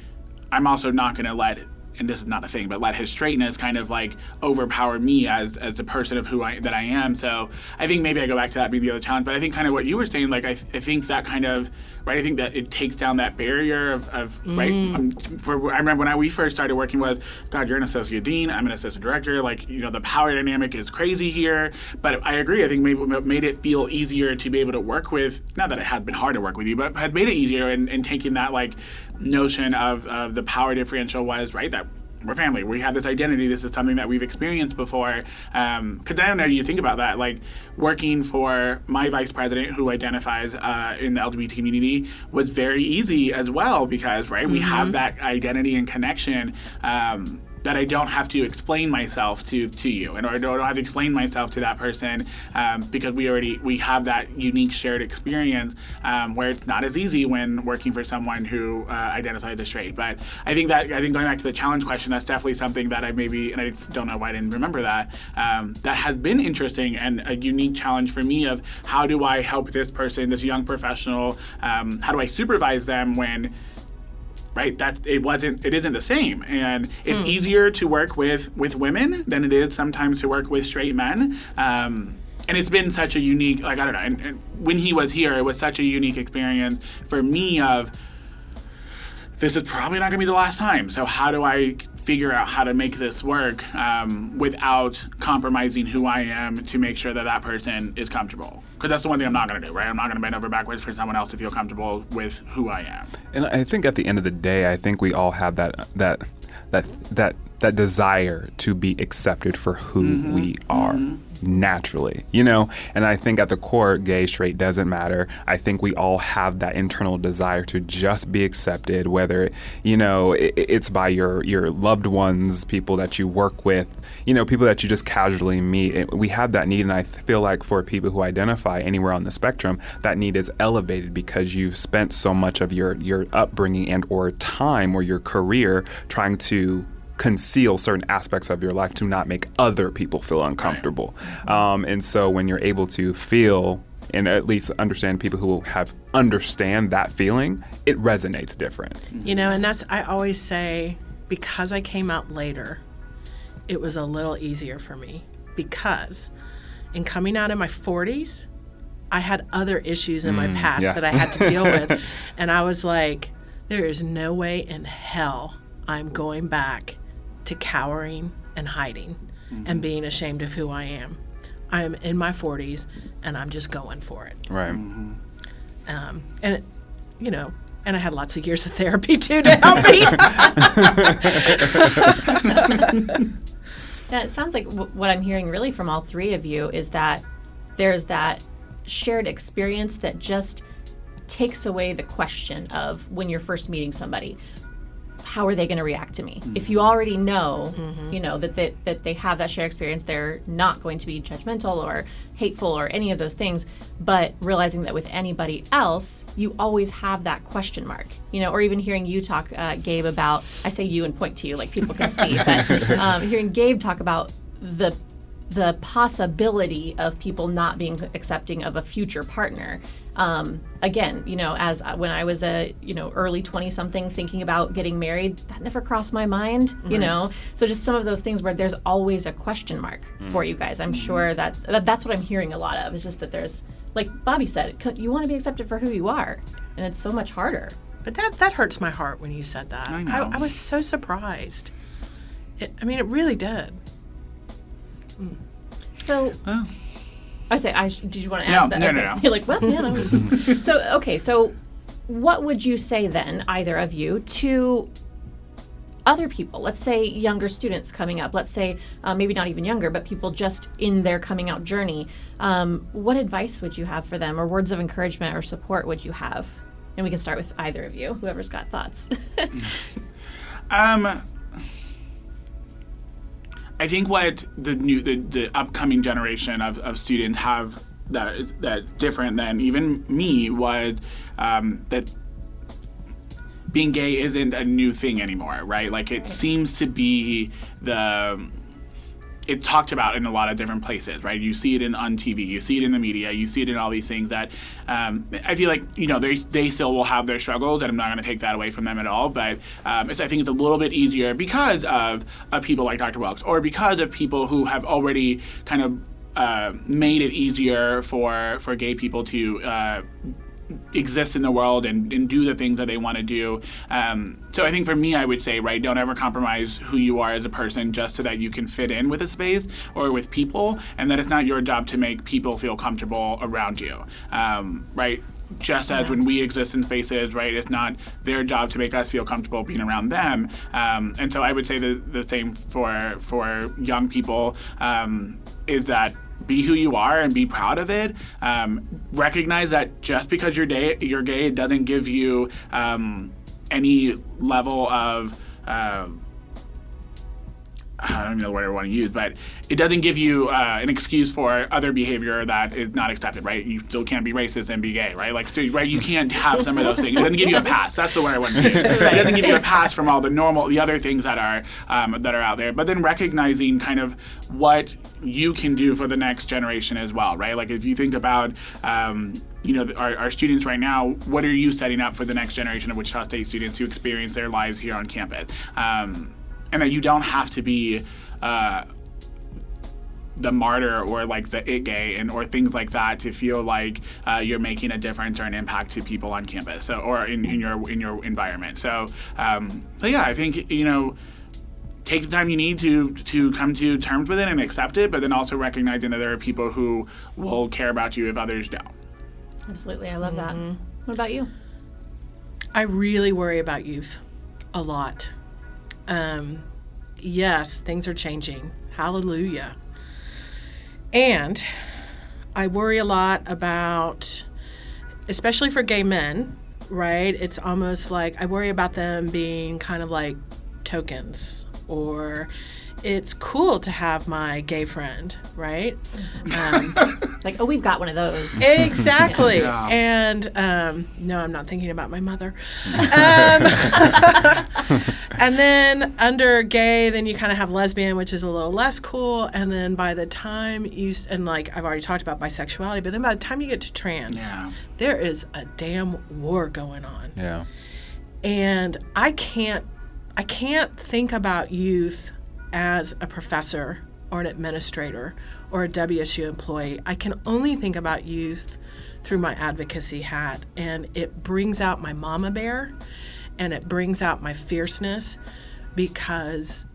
I'm also not going to let, and this is not a thing, but let his straightness kind of like overpower me as a person of that I am. So I think maybe I go back to that being the other challenge, but I think kind of what you were saying, like I think that kind of, right, I think that it takes down that barrier of right, I remember when we first started working with, God, you're an associate dean, I'm an assistant director, like, the power dynamic is crazy here, but I agree, I think maybe what made it feel easier to be able to work with, not that it had been hard to work with you, but had made it easier and taking that like notion of the power differential was, right, that we're family. We have this identity. This is something that we've experienced before. Because I don't know, you think about that, like working for my vice president who identifies in the LGBT community was very easy as well because, right, we have that identity and connection. that I don't have to explain myself to you, and or I don't have to explain myself to that person, because we have that unique shared experience, where it's not as easy when working for someone who identifies as straight. But I think going back to the challenge question, that's definitely something that and I don't know why I didn't remember that, that has been interesting and a unique challenge for me of how do I help this person, this young professional, how do I supervise them when, right, that it isn't the same, and it's easier to work with women than it is sometimes to work with straight men, and it's been such a unique, like, I don't know, and when he was here, it was such a unique experience for me of, this is probably not going to be the last time, so how do I figure out how to make this work without compromising who I am to make sure that that person is comfortable? Because that's the one thing I'm not going to do, right? I'm not going to bend over backwards for someone else to feel comfortable with who I am. And I think at the end of the day, I think we all have that desire to be accepted for who we are. Naturally, and I think at the core, gay, straight doesn't matter. I think we all have that internal desire to just be accepted, whether it's by your loved ones, people that you work with, people that you just casually meet. We have that need, and I feel like for people who identify anywhere on the spectrum, that need is elevated because you've spent so much of your upbringing and or time or your career trying to conceal certain aspects of your life to not make other people feel uncomfortable. And so when you're able to feel and at least understand people who understand that feeling, it resonates different. And I always say, because I came out later, it was a little easier for me, because in coming out in my 40s, I had other issues in my past that I had to deal with. And I was like, there is no way in hell I'm going back to cowering and hiding and being ashamed of who I am. I'm in my 40s and I'm just going for it. Right. And I had lots of years of therapy too to help me. Yeah, it sounds like what I'm hearing really from all three of you is that there's that shared experience that just takes away the question of when you're first meeting somebody. How are they going to react to me? If you already know, that they have that shared experience, they're not going to be judgmental or hateful or any of those things. But realizing that with anybody else, you always have that question mark, or even hearing you talk, Gabe, about, I say you and point to you like people can see, but hearing Gabe talk about the possibility of people not being accepting of a future partner. Again, as when I was a, early 20-something thinking about getting married, that never crossed my mind, So just some of those things where there's always a question mark for you guys. I'm sure that's what I'm hearing a lot of. It's just that there's, like Bobby said, you want to be accepted for who you are, and it's so much harder. But that hurts my heart when you said that. I know. I was so surprised. It really did. So, I say, did you want to add to that? No. You're like, well, yeah. So what would you say then, either of you, to other people? Let's say younger students coming up. Let's say maybe not even younger, but people just in their coming out journey. What advice would you have for them, or words of encouragement or support would you have? And we can start with either of you, whoever's got thoughts. I think what the upcoming generation of students have that is different than even me was that being gay isn't a new thing anymore, right? Like it seems to be it's talked about in a lot of different places, right? You see it on TV, you see it in the media, you see it in all these things that I feel like, they still will have their struggles, and I'm not going to take that away from them at all. But I think it's a little bit easier because of people like Dr. Welks, or because of people who have already kind of made it easier for gay people to exist in the world and do the things that they want to do. So I think for me, I would say, right, don't ever compromise who you are as a person just so that you can fit in with a space or with people, and that it's not your job to make people feel comfortable around you, right? Just as when we exist in spaces, right, it's not their job to make us feel comfortable being around them. And so I would say the same for young people, is that be who you are and be proud of it. Recognize that just because you're gay, it doesn't give you any level of I don't even know the word I want to use, but it doesn't give you an excuse for other behavior that is not accepted, right? You still can't be racist and be gay, right? Like, so, right? You can't have some of those things. It doesn't give you a pass. That's the word I want to use. It doesn't give you a pass from all the other things that are out there. But then recognizing kind of what you can do for the next generation as well, right? Like, if you think about our students right now, what are you setting up for the next generation of Wichita State students who experience their lives here on campus? And that you don't have to be the martyr or like the it gay or things like that to feel like you're making a difference or an impact to people on campus, or in your environment. So yeah, I think take the time you need to come to terms with it and accept it, but then also recognizing that there are people who will care about you if others don't. Absolutely, I love that. What about you? I really worry about youth a lot. Yes, things are changing. Hallelujah. And I worry a lot about, especially for gay men, right? It's almost like I worry about them being kind of like tokens, or it's cool to have my gay friend, right? Like, oh, we've got one of those. Exactly. Yeah. And no, I'm not thinking about my mother. And then under gay, then you kind of have lesbian, which is a little less cool. And then by the time and like I've already talked about bisexuality, but then by the time you get to trans, there is a damn war going on. Yeah. And I can't think about youth as a professor or an administrator or a WSU employee. I can only think about youth through my advocacy hat, and it brings out my mama bear, and it brings out my fierceness, because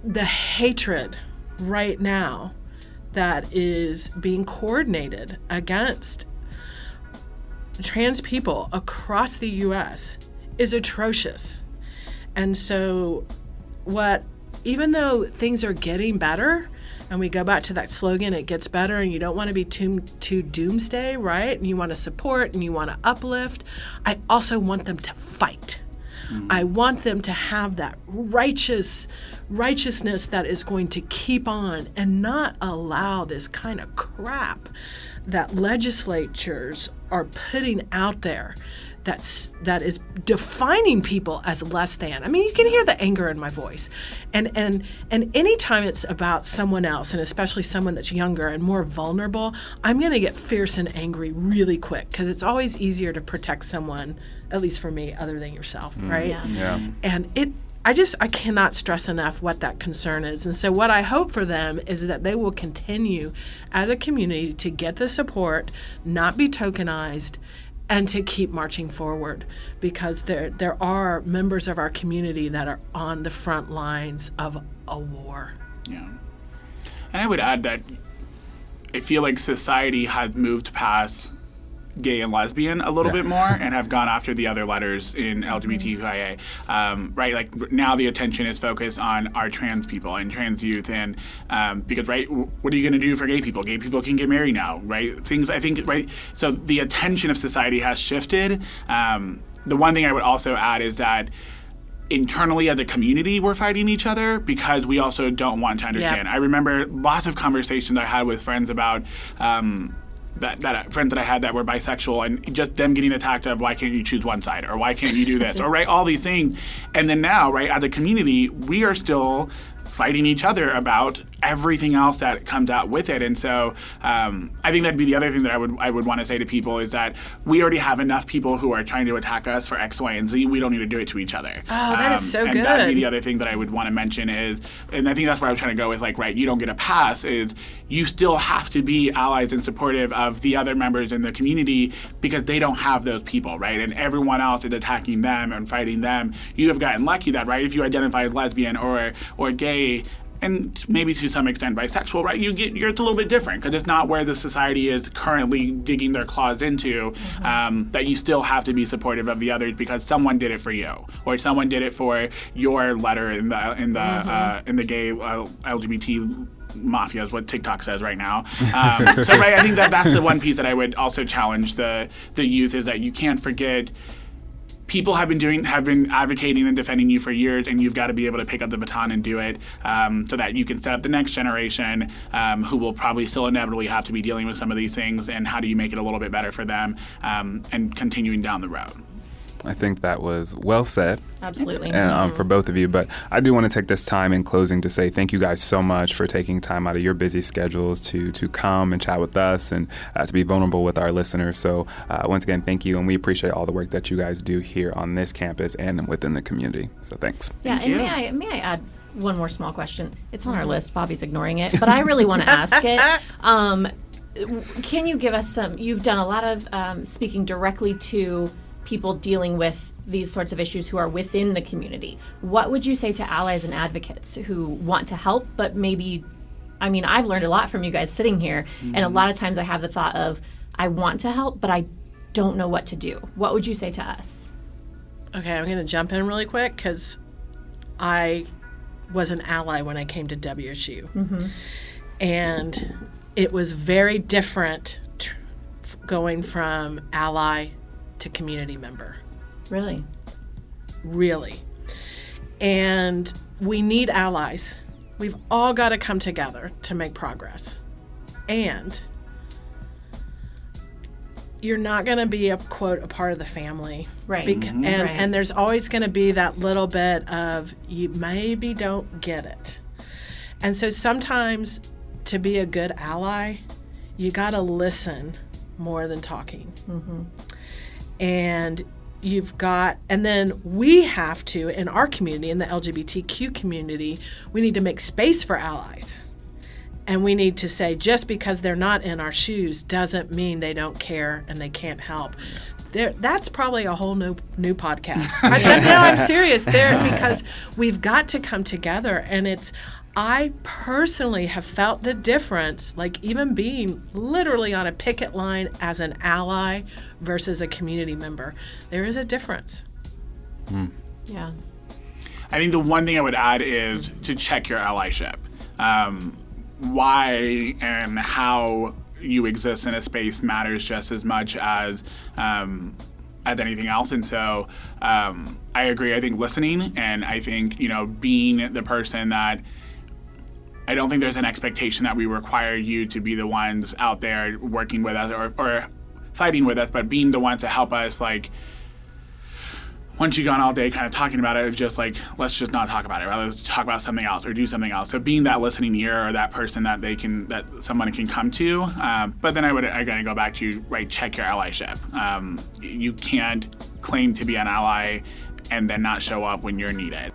the hatred right now that is being coordinated against trans people across the U.S. is atrocious. And so even though things are getting better, and we go back to that slogan, it gets better, and you don't want to be too doomsday, right? And you want to support and you want to uplift. I also want them to fight. I want them to have that righteousness that is going to keep on and not allow this kind of crap that legislatures are putting out there that is defining people as less than. I mean, you can hear the anger in my voice. And anytime it's about someone else, and especially someone that's younger and more vulnerable, I'm going to get fierce and angry really quick, because it's always easier to protect someone, at least for me, other than yourself, right? Yeah. And I cannot stress enough what that concern is. And so what I hope for them is that they will continue as a community to get the support, not be tokenized, and to keep marching forward, because there are members of our community that are on the front lines of a war. Yeah. And I would add that I feel like society has moved past gay and lesbian a little bit more and have gone after the other letters in LGBTQIA, right? Like now the attention is focused on our trans people and trans youth, and because, right, what are you going to do for gay people? Gay people can get married now, right? Things, I think, right? So the attention of society has shifted. The one thing I would also add is that internally as a community, we're fighting each other because we also don't want to understand. Yep. I remember lots of conversations I had with friends about that friends that I had that were bisexual, and just them getting attacked of, why can't you choose one side, or why can't you do this, or right, all these things. And then now, right, as a community, we are still fighting each other about everything else that comes out with it. And so I think that'd be the other thing that I would want to say to people, is that we already have enough people who are trying to attack us for X, Y, and Z. We don't need to do it to each other. Oh, that is so good. And that'd be the other thing that I would want to mention is, and I think that's where I was trying to go with, like, right, you don't get a pass, is you still have to be allies and supportive of the other members in the community, because they don't have those people, right? And everyone else is attacking them and fighting them. You have gotten lucky that, right, if you identify as lesbian or gay, and maybe to some extent bisexual, right? It's a little bit different, because it's not where the society is currently digging their claws into. That you still have to be supportive of the others because someone did it for you, or someone did it for your letter in the gay LGBT mafia, is what TikTok says right now. So right, I think that's the one piece that I would also challenge the youth, is that you can't forget people have been advocating and defending you for years, and you've got to be able to pick up the baton and do it, so that you can set up the next generation, who will probably still inevitably have to be dealing with some of these things, and how do you make it a little bit better for them, and continuing down the road. I think that was well said. Absolutely. And, for both of you. But I do want to take this time in closing to say thank you guys so much for taking time out of your busy schedules to come and chat with us and to be vulnerable with our listeners. So once again, thank you. And we appreciate all the work that you guys do here on this campus and within the community. So thanks. Yeah, and may I add one more small question? It's on our list. Bobby's ignoring it, but I really want to ask it. Can you give us you've done a lot of speaking directly to people dealing with these sorts of issues who are within the community. What would you say to allies and advocates who want to help, but maybe, I mean, I've learned a lot from you guys sitting here, and a lot of times I have the thought of, I want to help, but I don't know what to do. What would you say to us? Okay, I'm going to jump in really quick because I was an ally when I came to WSU. And it was very different going from ally to community member. Really? Really. And we need allies. We've all got to come together to make progress. And you're not going to be a part of the family. Right. And there's always going to be that little bit of you maybe don't get it. And so sometimes to be a good ally, you got to listen more than talking. And and then we have to, in our community, in the LGBTQ community, we need to make space for allies. And we need to say, just because they're not in our shoes doesn't mean they don't care and they can't help. That's probably a whole new podcast. I'm serious because we've got to come together, and I personally have felt the difference, like even being literally on a picket line as an ally versus a community member. There is a difference. Yeah. I think the one thing I would add is to check your allyship. Why and how you exist in a space matters just as much as anything else. And so I agree. I think listening, and I think, being the person that, I don't think there's an expectation that we require you to be the ones out there working with us or fighting with us, but being the ones to help us, like, once you've gone all day kind of talking about it, it's just like, let's just not talk about it. Let's talk about something else or do something else. So being that listening ear or that person that someone can come to. But then I gotta go back to, right, check your allyship. You can't claim to be an ally and then not show up when you're needed.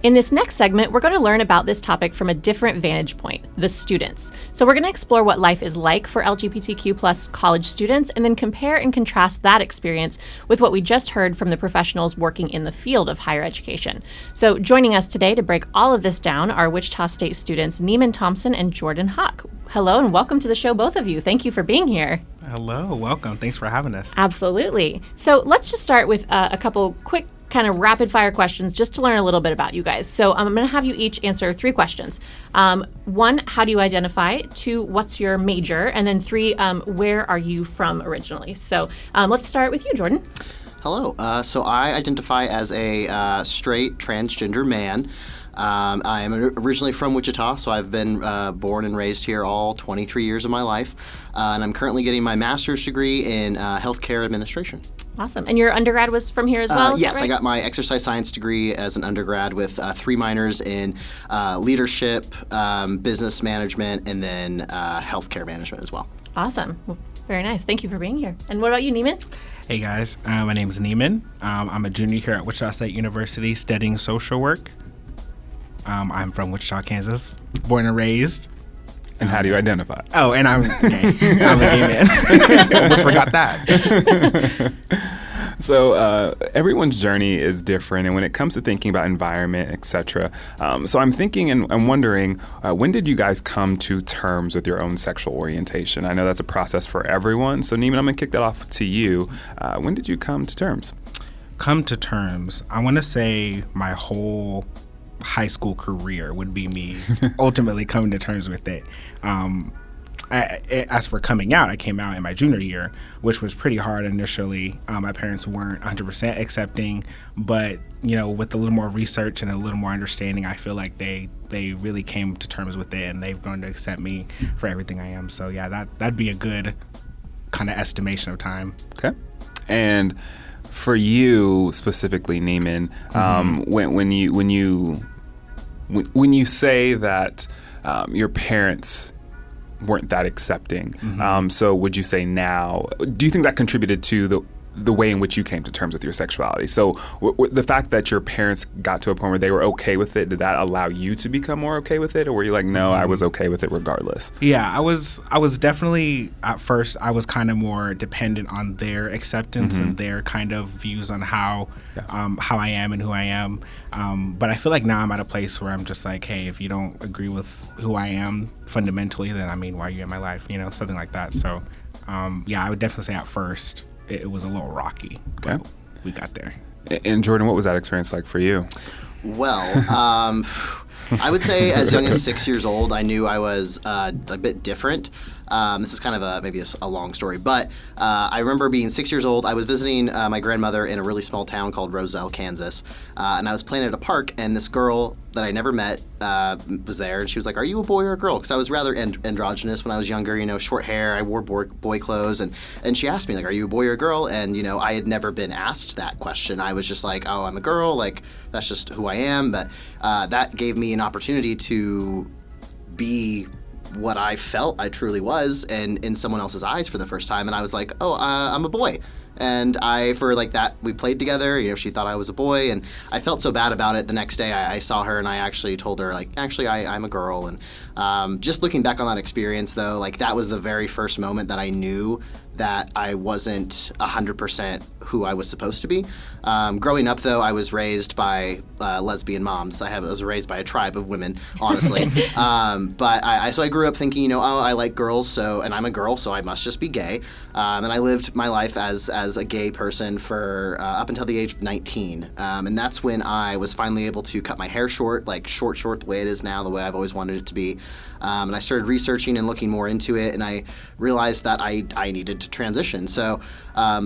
In this next segment, we're going to learn about this topic from a different vantage point, the students. So we're going to explore what life is like for LGBTQ plus college students, and then compare and contrast that experience with what we just heard from the professionals working in the field of higher education. So joining us today to break all of this down are Wichita State students Neiman Thompson and Jordan Hawk. Hello and welcome to the show, both of you. Thank you for being here. Hello, welcome. Thanks for having us. Absolutely. So let's just start with a couple quick kind of rapid fire questions just to learn a little bit about you guys. So I'm going to have you each answer 3 questions. 1, how do you identify? 2, what's your major? And then 3, where are you from originally? So let's start with you, Jordan. Hello. So I identify as a straight transgender man. I am originally from Wichita, so I've been born and raised here all 23 years of my life. And I'm currently getting my master's degree in healthcare administration. Awesome. And your undergrad was from here as well? Yes, right? I got my exercise science degree as an undergrad with 3 minors in leadership, business management, and then healthcare management as well. Awesome. Well, very nice. Thank you for being here. And what about you, Neiman? Hey guys, my name is Neiman. I'm a junior here at Wichita State University studying social work. I'm from Wichita, Kansas, born and raised. And how do you identify? Oh, and I'm gay. I'm a gay man. Almost forgot that. So everyone's journey is different, and when it comes to thinking about environment, etc. So I'm thinking and I'm wondering, when did you guys come to terms with your own sexual orientation? I know that's a process for everyone. So Neiman, I'm going to kick that off to you. When did you come to terms? Come to terms. I want to say my whole high school career would be me ultimately coming to terms with it. as for coming out, I came out in my junior year, which was pretty hard initially. My parents weren't 100% accepting, but with a little more research and a little more understanding, I feel like they really came to terms with it, and they've grown to accept me for everything I am. So yeah, that'd be a good kind of estimation of time. Okay. And for you specifically, Neiman, when you say that your parents weren't that accepting, so would you say now? Do you think that contributed to the way in which you came to terms with your sexuality? So the fact that your parents got to a point where they were okay with it, did that allow you to become more okay with it, or were you like, no, I was okay with it regardless? Yeah, I was definitely, at first, I was kind of more dependent on their acceptance and their kind of views on how I am and who I am. But I feel like now I'm at a place where I'm just like, hey, if you don't agree with who I am fundamentally, then why are you in my life? Something like that. So I would definitely say at first it was a little rocky. Okay. But we got there. And Jordan, what was that experience like for you? Well, I would say as young as 6 years old, I knew I was a bit different. This is kind of maybe a long story, but I remember being 6 years old. I was visiting my grandmother in a really small town called Roselle, Kansas, and I was playing at a park, and this girl that I never met was there, and she was like, "Are you a boy or a girl?" Because I was rather androgynous when I was younger, short hair, I wore boy clothes, and she asked me, like, "Are you a boy or a girl?" And, I had never been asked that question. I was just like, "Oh, I'm a girl," like, that's just who I am, but that gave me an opportunity to be what I felt I truly was, and in someone else's eyes for the first time, and I was like, "Oh, I'm a boy." And we played together, she thought I was a boy, and I felt so bad about it. The next day I saw her, and I actually told her, like, actually, I'm a girl. And just looking back on that experience, though, like, that was the very first moment that I knew that I wasn't 100% who I was supposed to be. Growing up, though, I was raised by lesbian moms. I was raised by a tribe of women, honestly. But I grew up thinking, I like girls, and I'm a girl, so I must just be gay. And I lived my life as a gay person for up until the age of 19. And that's when I was finally able to cut my hair short, like short the way it is now, the way I've always wanted it to be. And I started researching and looking more into it, and I realized that I needed to transition. So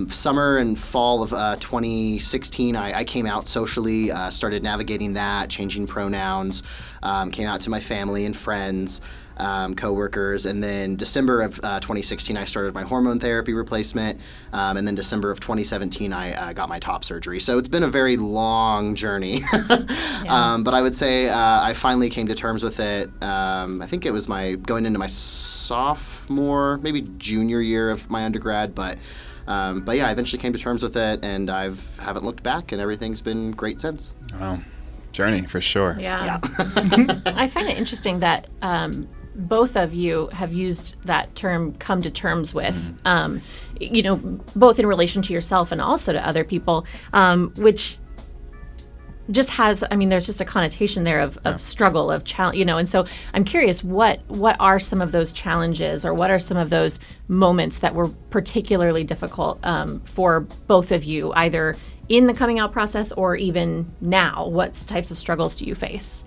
summer and fall of 2016, I came out socially, started navigating that, changing pronouns, came out to my family and friends, coworkers, and then December of 2016, I started my hormone therapy replacement, and then December of 2017, I got my top surgery. So it's been a very long journey, but I would say I finally came to terms with it. I think it was going into my sophomore, maybe junior year of my undergrad, but yeah, I eventually came to terms with it, and haven't looked back, and everything's been great since. Wow. Journey, for sure. Yeah. I find it interesting that both of you have used that term "come to terms with," both in relation to yourself and also to other people, which just has, there's just a connotation there of struggle, of challenge, and so I'm curious, what are some of those challenges, or what are some of those moments that were particularly difficult for both of you, either in the coming out process or even now? What types of struggles do you face?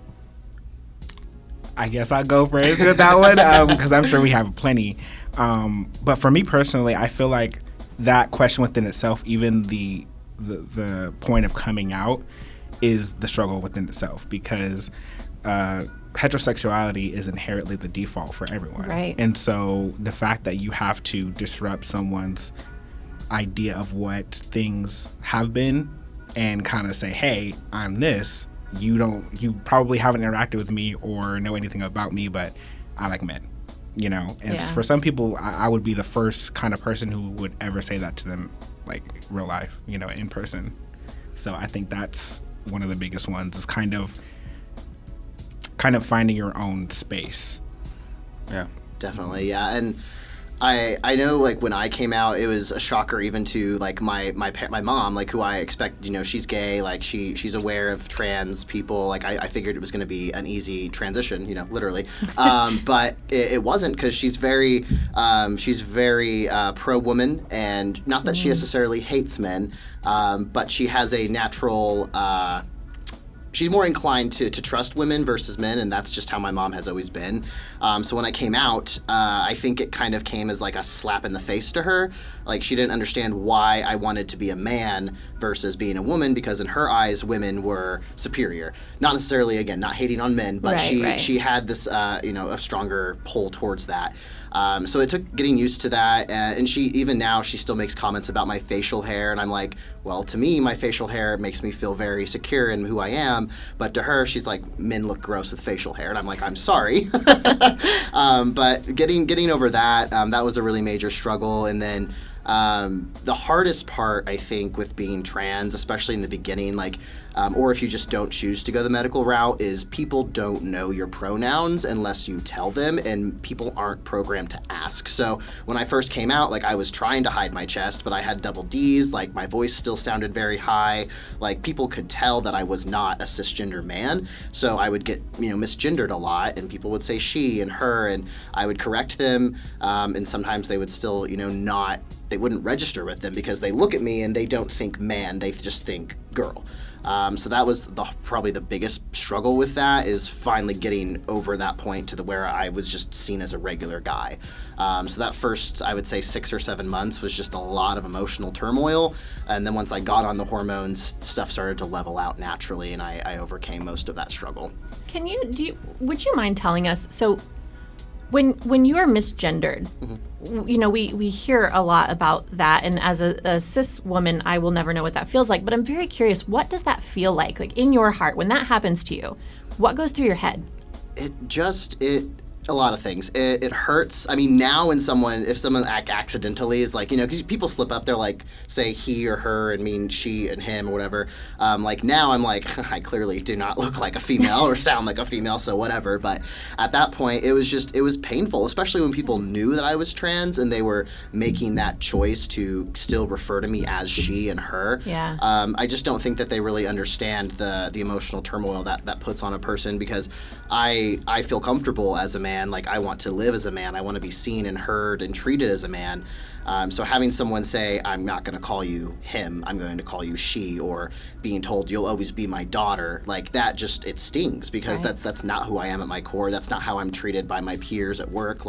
I guess I'll go first with that one, because I'm sure we have plenty. But for me personally, I feel like that question within itself, even the point of coming out, is the struggle within itself, because heterosexuality is inherently the default for everyone. Right. And so the fact that you have to disrupt someone's idea of what things have been and kind of say, hey, I'm this. You probably haven't interacted with me or know anything about me, but I like men, And for some people, I would be the first kind of person who would ever say that to them, like real life, in person. So I think that's one of the biggest ones, is kind of finding your own space. Yeah. Definitely, yeah. And I know, like, when I came out, it was a shocker even to, like, my mom, like, who I expect, she's gay, like, she's aware of trans people. Like, I figured it was going to be an easy transition, literally. But it wasn't, because she's very pro-woman, and not that she necessarily hates men, but she has a natural she's more inclined to trust women versus men, and that's just how my mom has always been. So when I came out, I think it kind of came as like a slap in the face to her. Like, she didn't understand why I wanted to be a man versus being a woman, because in her eyes, women were superior. Not necessarily, again, not hating on men, but she had this, a stronger pull towards that. So it took getting used to that, and even now she still makes comments about my facial hair, and I'm like, well, to me, my facial hair makes me feel very secure in who I am, but to her, she's like, men look gross with facial hair, and I'm like, I'm sorry. But getting over that, that was a really major struggle, and then the hardest part, I think, with being trans, especially in the beginning, or if you just don't choose to go the medical route, is people don't know your pronouns unless you tell them, and people aren't programmed to ask. So when I first came out, I was trying to hide my chest, but I had double D's, my voice still sounded very high. People could tell that I was not a cisgender man, so I would get, misgendered a lot, and people would say she and her, and I would correct them, and sometimes they would still, they wouldn't register with them because they look at me and they don't think man, they just think girl. So that was probably the biggest struggle with that, is finally getting over that point to where I was just seen as a regular guy. So that first, I would say 6 or 7 months was just a lot of emotional turmoil. And then once I got on the hormones, stuff started to level out naturally, and I overcame most of that struggle. Would you mind telling us, so when you are misgendered, we hear a lot about that, and as a cis woman, I will never know what that feels like, but I'm very curious, what does that feel like in your heart when that happens to you? What goes through your head? A lot of things. It hurts. I mean, now if someone accidentally is because people slip up, they're say he or her and mean she and him or whatever. Now I'm I clearly do not look like a female or sound like a female, so whatever. But at that point, it was painful, especially when people knew that I was trans and they were making that choice to still refer to me as she and her. Yeah. I just don't think that they really understand the emotional turmoil that puts on a person, because I feel comfortable as a man. I want to live as a man. I want to be seen and heard and treated as a man. So having someone say, I'm not going to call you him, I'm going to call you she, or being told you'll always be my daughter, that just, it stings, because that's not who I am at my core. That's not how I'm treated by my peers at work.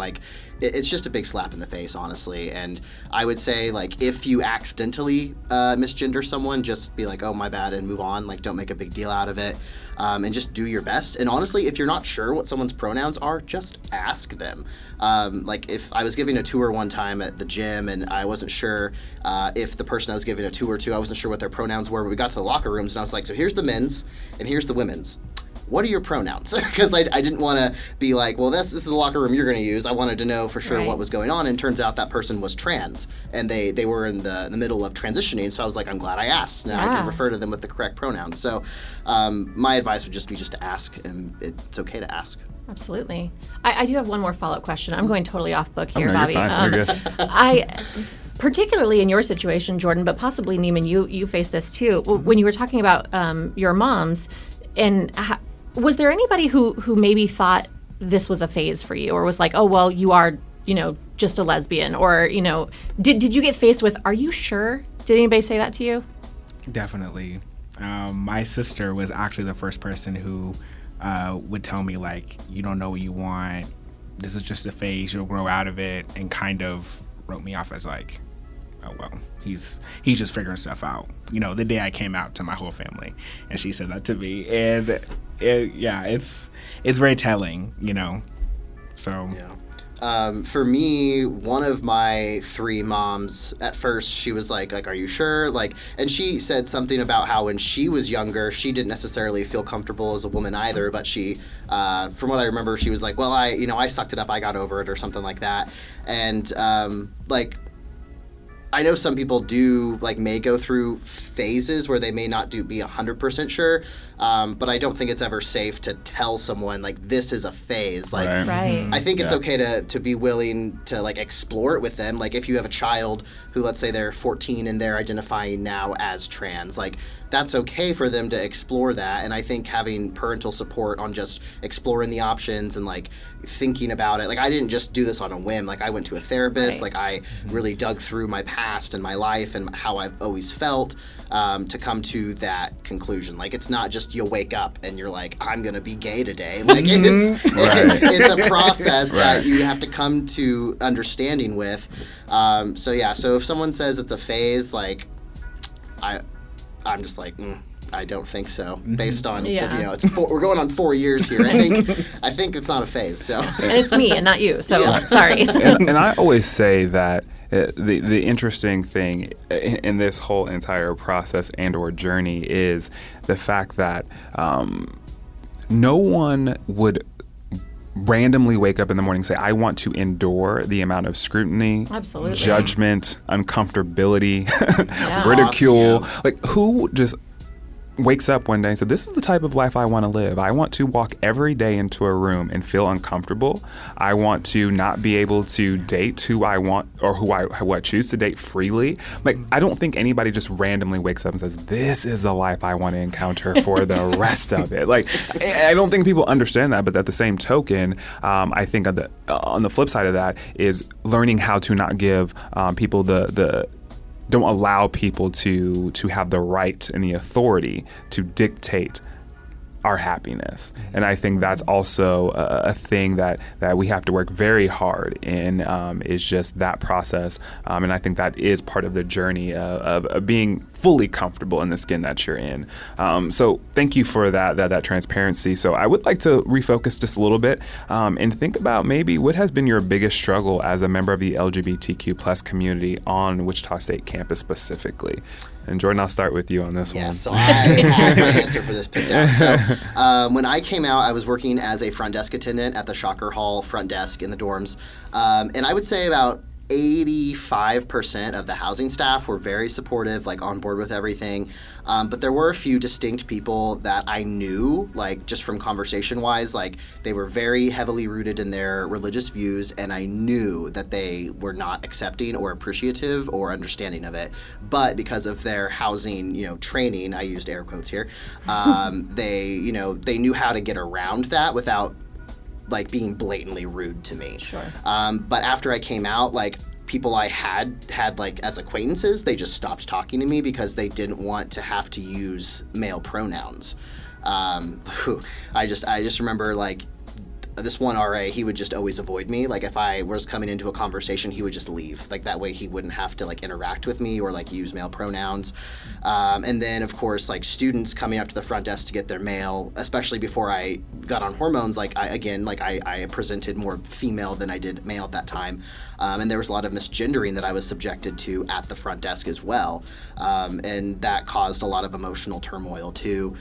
It's just a big slap in the face, honestly. And I would say, if you accidentally misgender someone, just be oh, my bad, and move on. Don't make a big deal out of it. And just do your best. And honestly, if you're not sure what someone's pronouns are, just ask them. If I was giving a tour one time at the gym and I wasn't sure if the person I was giving a tour to, I wasn't sure what their pronouns were, but we got to the locker rooms and I was so here's the men's and here's the women's. What are your pronouns? Because I didn't want to be well, this is the locker room you're going to use. I wanted to know for sure what was going on, and turns out that person was trans, and they were in the middle of transitioning, so I was I'm glad I asked. Now I can refer to them with the correct pronouns. So my advice would just be to ask, and it's okay to ask. Absolutely. I do have one more follow-up question. I'm going totally off book here, no, Bobby. You're fine. You're good. Particularly in your situation, Jordan, but possibly Neiman, you face this too. When you were talking about your moms, and was there anybody who maybe thought this was a phase for you, or was oh, well, you are, just a lesbian, or, did you get faced with, are you sure? Did anybody say that to you? Definitely. My sister was actually the first person who would tell me, you don't know what you want. This is just a phase. You'll grow out of it, and kind of wrote me off as oh, well, he's just figuring stuff out. The day I came out to my whole family, and she said that to me, and it's very telling, So yeah. For me, one of my 3 moms, at first she was are you sure? And she said something about how when she was younger, she didn't necessarily feel comfortable as a woman either, but she, from what I remember, she was well, I sucked it up, I got over it, or something like that. And I know some people do may go through phases where they may not be 100% sure, but I don't think it's ever safe to tell someone this is a phase. Right. I think it's okay to be willing to explore it with them. If you have a child who, let's say they're 14 and they're identifying now as trans, that's okay for them to explore that. And I think having parental support on just exploring the options and thinking about it. I didn't just do this on a whim. I went to a therapist. I really dug through my past past and my life and how I've always felt to come to that conclusion. Like, it's not just you wake up and you're like, I'm going to be gay today. Like, it's a process that you have to come to understanding with. So if someone says it's a phase, like, I'm just like, I don't think so. Based on, we're going on 4 years here. I think it's not a phase. So, and it's me and not you. So sorry. And I always say that the interesting thing in this whole entire process and/or journey is the fact that no one would randomly wake up in the morning and say, I want to endure the amount of scrutiny, absolutely, judgment, uncomfortability, ridicule. Like, who just wakes up one day and said, this is the type of life I want to live. I want to walk every day into a room and feel uncomfortable. I want to not be able to date who I want or who I choose to date freely. Like, I don't think anybody just randomly wakes up and says, this is the life I want to encounter for the rest of it. Like, I don't think people understand that, but at the same token, I think on the flip side of that is learning how to not give people don't allow people to have the right and the authority to dictate our happiness. And I think that's also a thing that we have to work very hard in, is just that process. And I think that is part of the journey of being fully comfortable in the skin that you're in. So thank you for that transparency. So I would like to refocus just a little bit and think about maybe what has been your biggest struggle as a member of the LGBTQ plus community on Wichita State campus specifically. And Jordan, I'll start with you on this one. Yeah, so I have my answer for this picked out. So when I came out, I was working as a front desk attendant at the Shocker Hall front desk in the dorms. And I would say about 85% of the housing staff were very supportive, like on board with everything. But there were a few distinct people that I knew, like just from conversation-wise, like they were very heavily rooted in their religious views, and I knew that they were not accepting or appreciative or understanding of it. But because of their housing, training, I used air quotes here, they knew how to get around that without like being blatantly rude to me. Sure. But after I came out, like people I had like as acquaintances, they just stopped talking to me because they didn't want to have to use male pronouns. I just remember like this one RA, he would just always avoid me. Like if I was coming into a conversation, he would just leave. Like that way he wouldn't have to like interact with me or like use male pronouns. And then of course like students coming up to the front desk to get their mail, especially before I got on hormones, like I presented more female than I did male at that time. And there was a lot of misgendering that I was subjected to at the front desk as well. And that caused a lot of emotional turmoil too.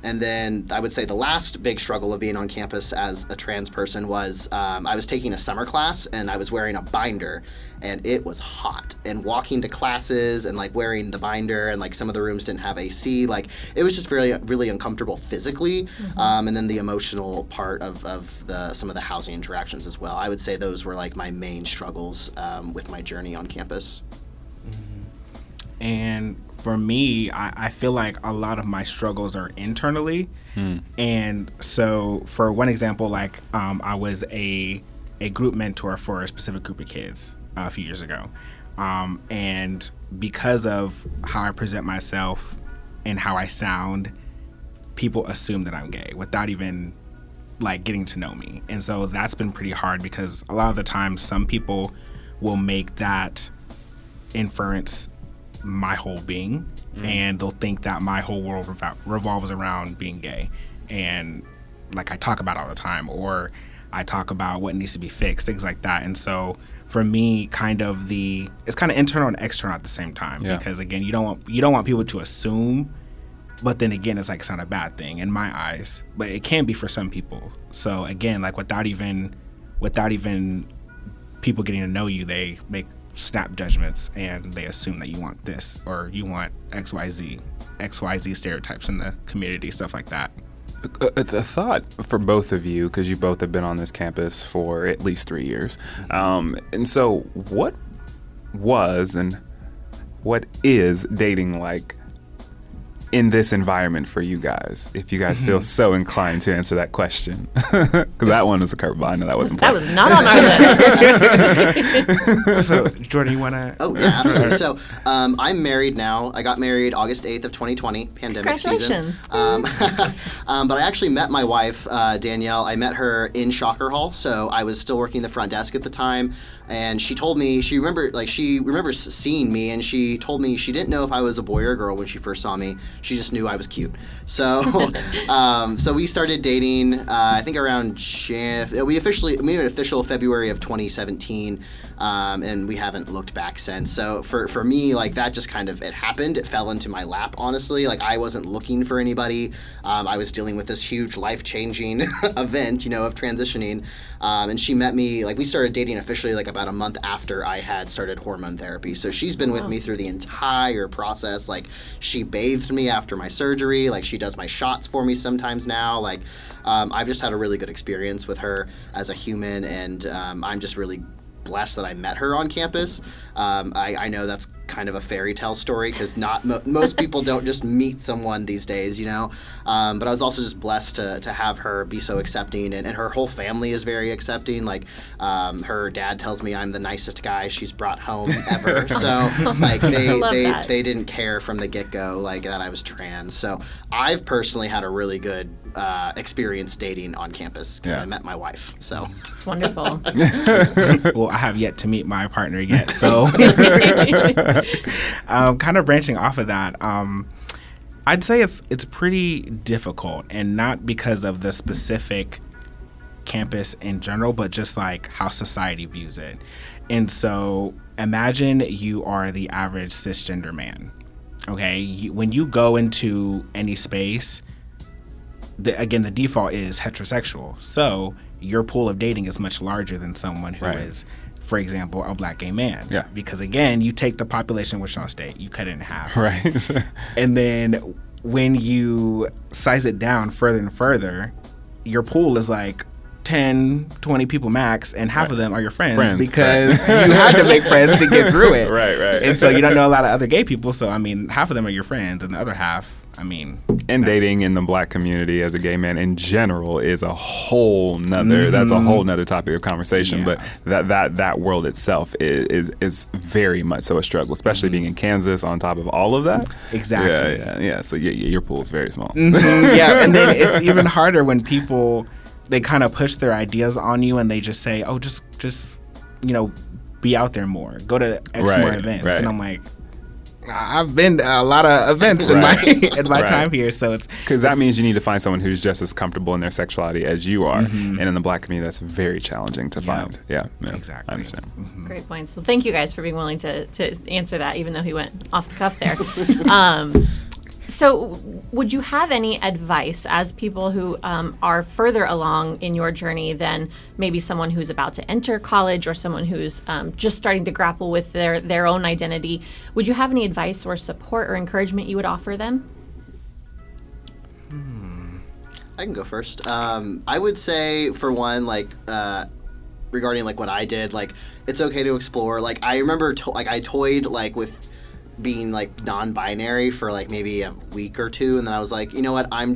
And then I would say the last big struggle of being on campus as a trans person was I was taking a summer class and I was wearing a binder and it was hot. And walking to classes and like wearing the binder and like some of the rooms didn't have AC, like it was just really uncomfortable physically. And then the emotional part of some of the housing interactions as well. I would say those were like my main struggles with my journey on campus. And for me, I feel like a lot of my struggles are internally. And so for one example, like I was a group mentor for a specific group of kids a few years ago. And because of how I present myself and how I sound, people assume that I'm gay without even like getting to know me. And so that's been pretty hard because a lot of the times some people will make that inference my whole being, and they'll think that my whole world revolves around being gay, and like I talk about all the time, or I talk about what needs to be fixed, things like that. And so for me, it's kind of internal and external at the same time, because again, you don't want people to assume, but then again, it's like it's not a bad thing in my eyes, but it can be for some people. So again, like without even people getting to know you, they make snap judgments and they assume that you want this or you want XYZ stereotypes in the community, stuff like that. A thought for both of you, because you both have been on this campus for at least 3 years. And so what was and what is dating like in this environment for you guys? If you guys feel so inclined to answer that question, because that one was a curveball. I know that wasn't. That planned. was not on our list. So, Jordan, you want to? Oh, yeah, absolutely. So, I'm married now. I got married August 8th of 2020, pandemic season. Congratulations. But I actually met my wife, Danielle. I met her in Shocker Hall, so I was still working the front desk at the time. And she told me she remembers seeing me, and she told me she didn't know if I was a boy or a girl when she first saw me. She just knew I was cute. So, so we started dating. I think around we made it official February of 2017. And we haven't looked back since. So for me, like, that just kind of, it happened. It fell into my lap, honestly. Like, I wasn't looking for anybody. I was dealing with this huge life-changing event, of transitioning. And she met me, like, we started dating officially, like, about a month after I had started hormone therapy. So she's been with me through the entire process. Like, she bathed me after my surgery. Like, she does my shots for me sometimes now. Like, I've just had a really good experience with her as a human, and I'm just really blessed that I met her on campus. I know that's kind of a fairy tale story because most people don't just meet someone these days, but I was also just blessed to have her be so accepting, and her whole family is very accepting. Like, her dad tells me I'm the nicest guy she's brought home ever. So like they didn't care from the get-go like that I was trans. So I've personally had a really good experience dating on campus because I met my wife. So It's wonderful. Well, I have yet to meet my partner yet, so kind of branching off of that, I'd say it's pretty difficult, and not because of the specific campus in general, but just like how society views it. And so imagine you are the average cisgender man. Okay, when you go into any space, the default is heterosexual. So your pool of dating is much larger than someone who is, for example, a black gay man. Yeah. Because again, you take the population of Wichita State, you cut it in half. Right. And then when you size it down further and further, your pool is like 10, 20 people max, and half of them are your friends because you had to make friends to get through it. Right. And so you don't know a lot of other gay people. So, I mean, half of them are your friends, and the other half, I mean. And dating in the black community as a gay man in general is a whole nother, that's a whole nother topic of conversation. Yeah. But that world itself is very much so a struggle, especially being in Kansas on top of all of that. Exactly. Yeah. So your pool is very small. Yeah, and then it's even harder when people, they kind of push their ideas on you and they just say, oh, just be out there more. Go to X more events. Right. And I'm like, I've been to a lot of events in my time here, so it's because that means you need to find someone who's just as comfortable in their sexuality as you are, and in the black community, that's very challenging to find. Yeah, exactly. I understand. Great points. Well, thank you guys for being willing to answer that, even though he went off the cuff there. So would you have any advice as people who are further along in your journey than maybe someone who's about to enter college or someone who's just starting to grapple with their own identity? Would you have any advice or support or encouragement you would offer them? I can go first. I would say, for one, regarding what I did, it's okay to explore. I remember I toyed with being non-binary for maybe a week or two, and then I was like, you know what, I'm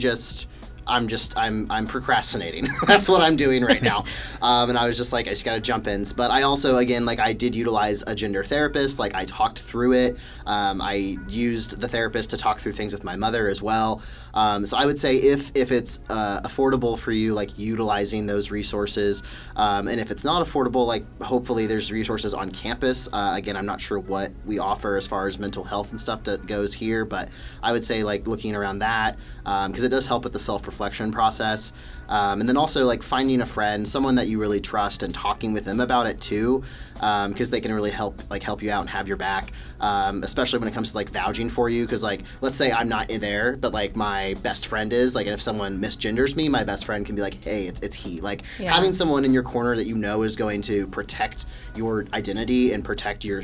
procrastinating. That's what I'm doing right now. And I was just I just gotta jump in. But I also, again, I did utilize a gender therapist. I talked through it. I used the therapist to talk through things with my mother as well. So I would say if it's affordable for you, utilizing those resources. And if it's not affordable, hopefully there's resources on campus. Again, I'm not sure what we offer as far as mental health and stuff that goes here, but I would say looking around that, because it does help with the self-reflection process. And then also finding a friend, someone that you really trust, and talking with them about it too, because they can really help you out and have your back, especially when it comes to vouching for you. Because let's say I'm not in there, but my best friend is, and if someone misgenders me, my best friend can be like, hey, it's he. Having someone in your corner that you know is going to protect your identity and protect your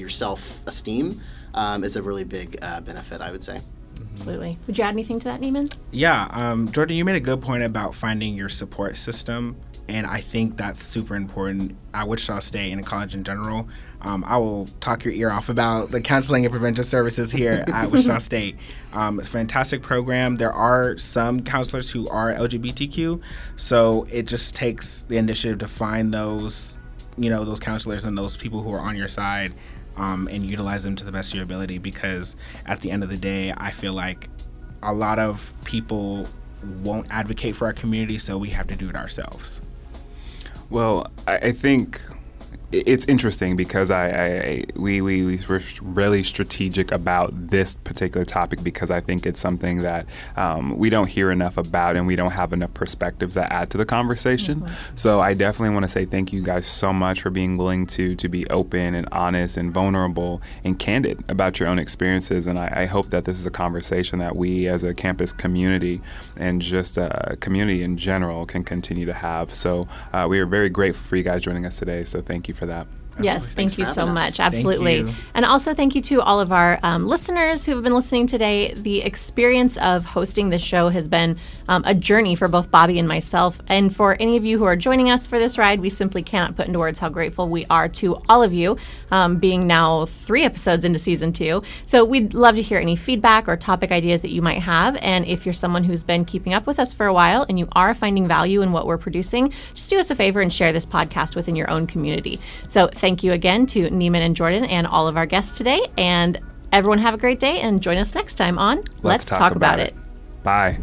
self-esteem is a really big benefit, I would say. Absolutely. Would you add anything to that, Neiman? Yeah, Jordan, you made a good point about finding your support system, and I think that's super important at Wichita State and in college in general. I will talk your ear off about the counseling and prevention services here at Wichita State. It's a fantastic program. There are some counselors who are LGBTQ, so it just takes the initiative to find those, those counselors and those people who are on your side, and utilize them to the best of your ability, because at the end of the day, I feel like a lot of people won't advocate for our community, so we have to do it ourselves. Well, I think it's interesting because we were really strategic about this particular topic, because I think it's something that we don't hear enough about, and we don't have enough perspectives that add to the conversation. Mm-hmm. So I definitely want to say thank you guys so much for being willing to be open and honest and vulnerable and candid about your own experiences. And I hope that this is a conversation that we as a campus community and just a community in general can continue to have. So we are very grateful for you guys joining us today. So thank you for that. Yes, thank you so much. us. Absolutely. And also thank you to all of our listeners who have been listening today. The experience of hosting this show has been a journey for both Bobby and myself. And for any of you who are joining us for this ride, we simply cannot put into words how grateful we are to all of you, being now 3 episodes into season 2. So we'd love to hear any feedback or topic ideas that you might have. And if you're someone who's been keeping up with us for a while and you are finding value in what we're producing, just do us a favor and share this podcast within your own community. So thank you again to Neiman and Jordan and all of our guests today. And everyone have a great day, and join us next time on Let's Talk About It. Bye.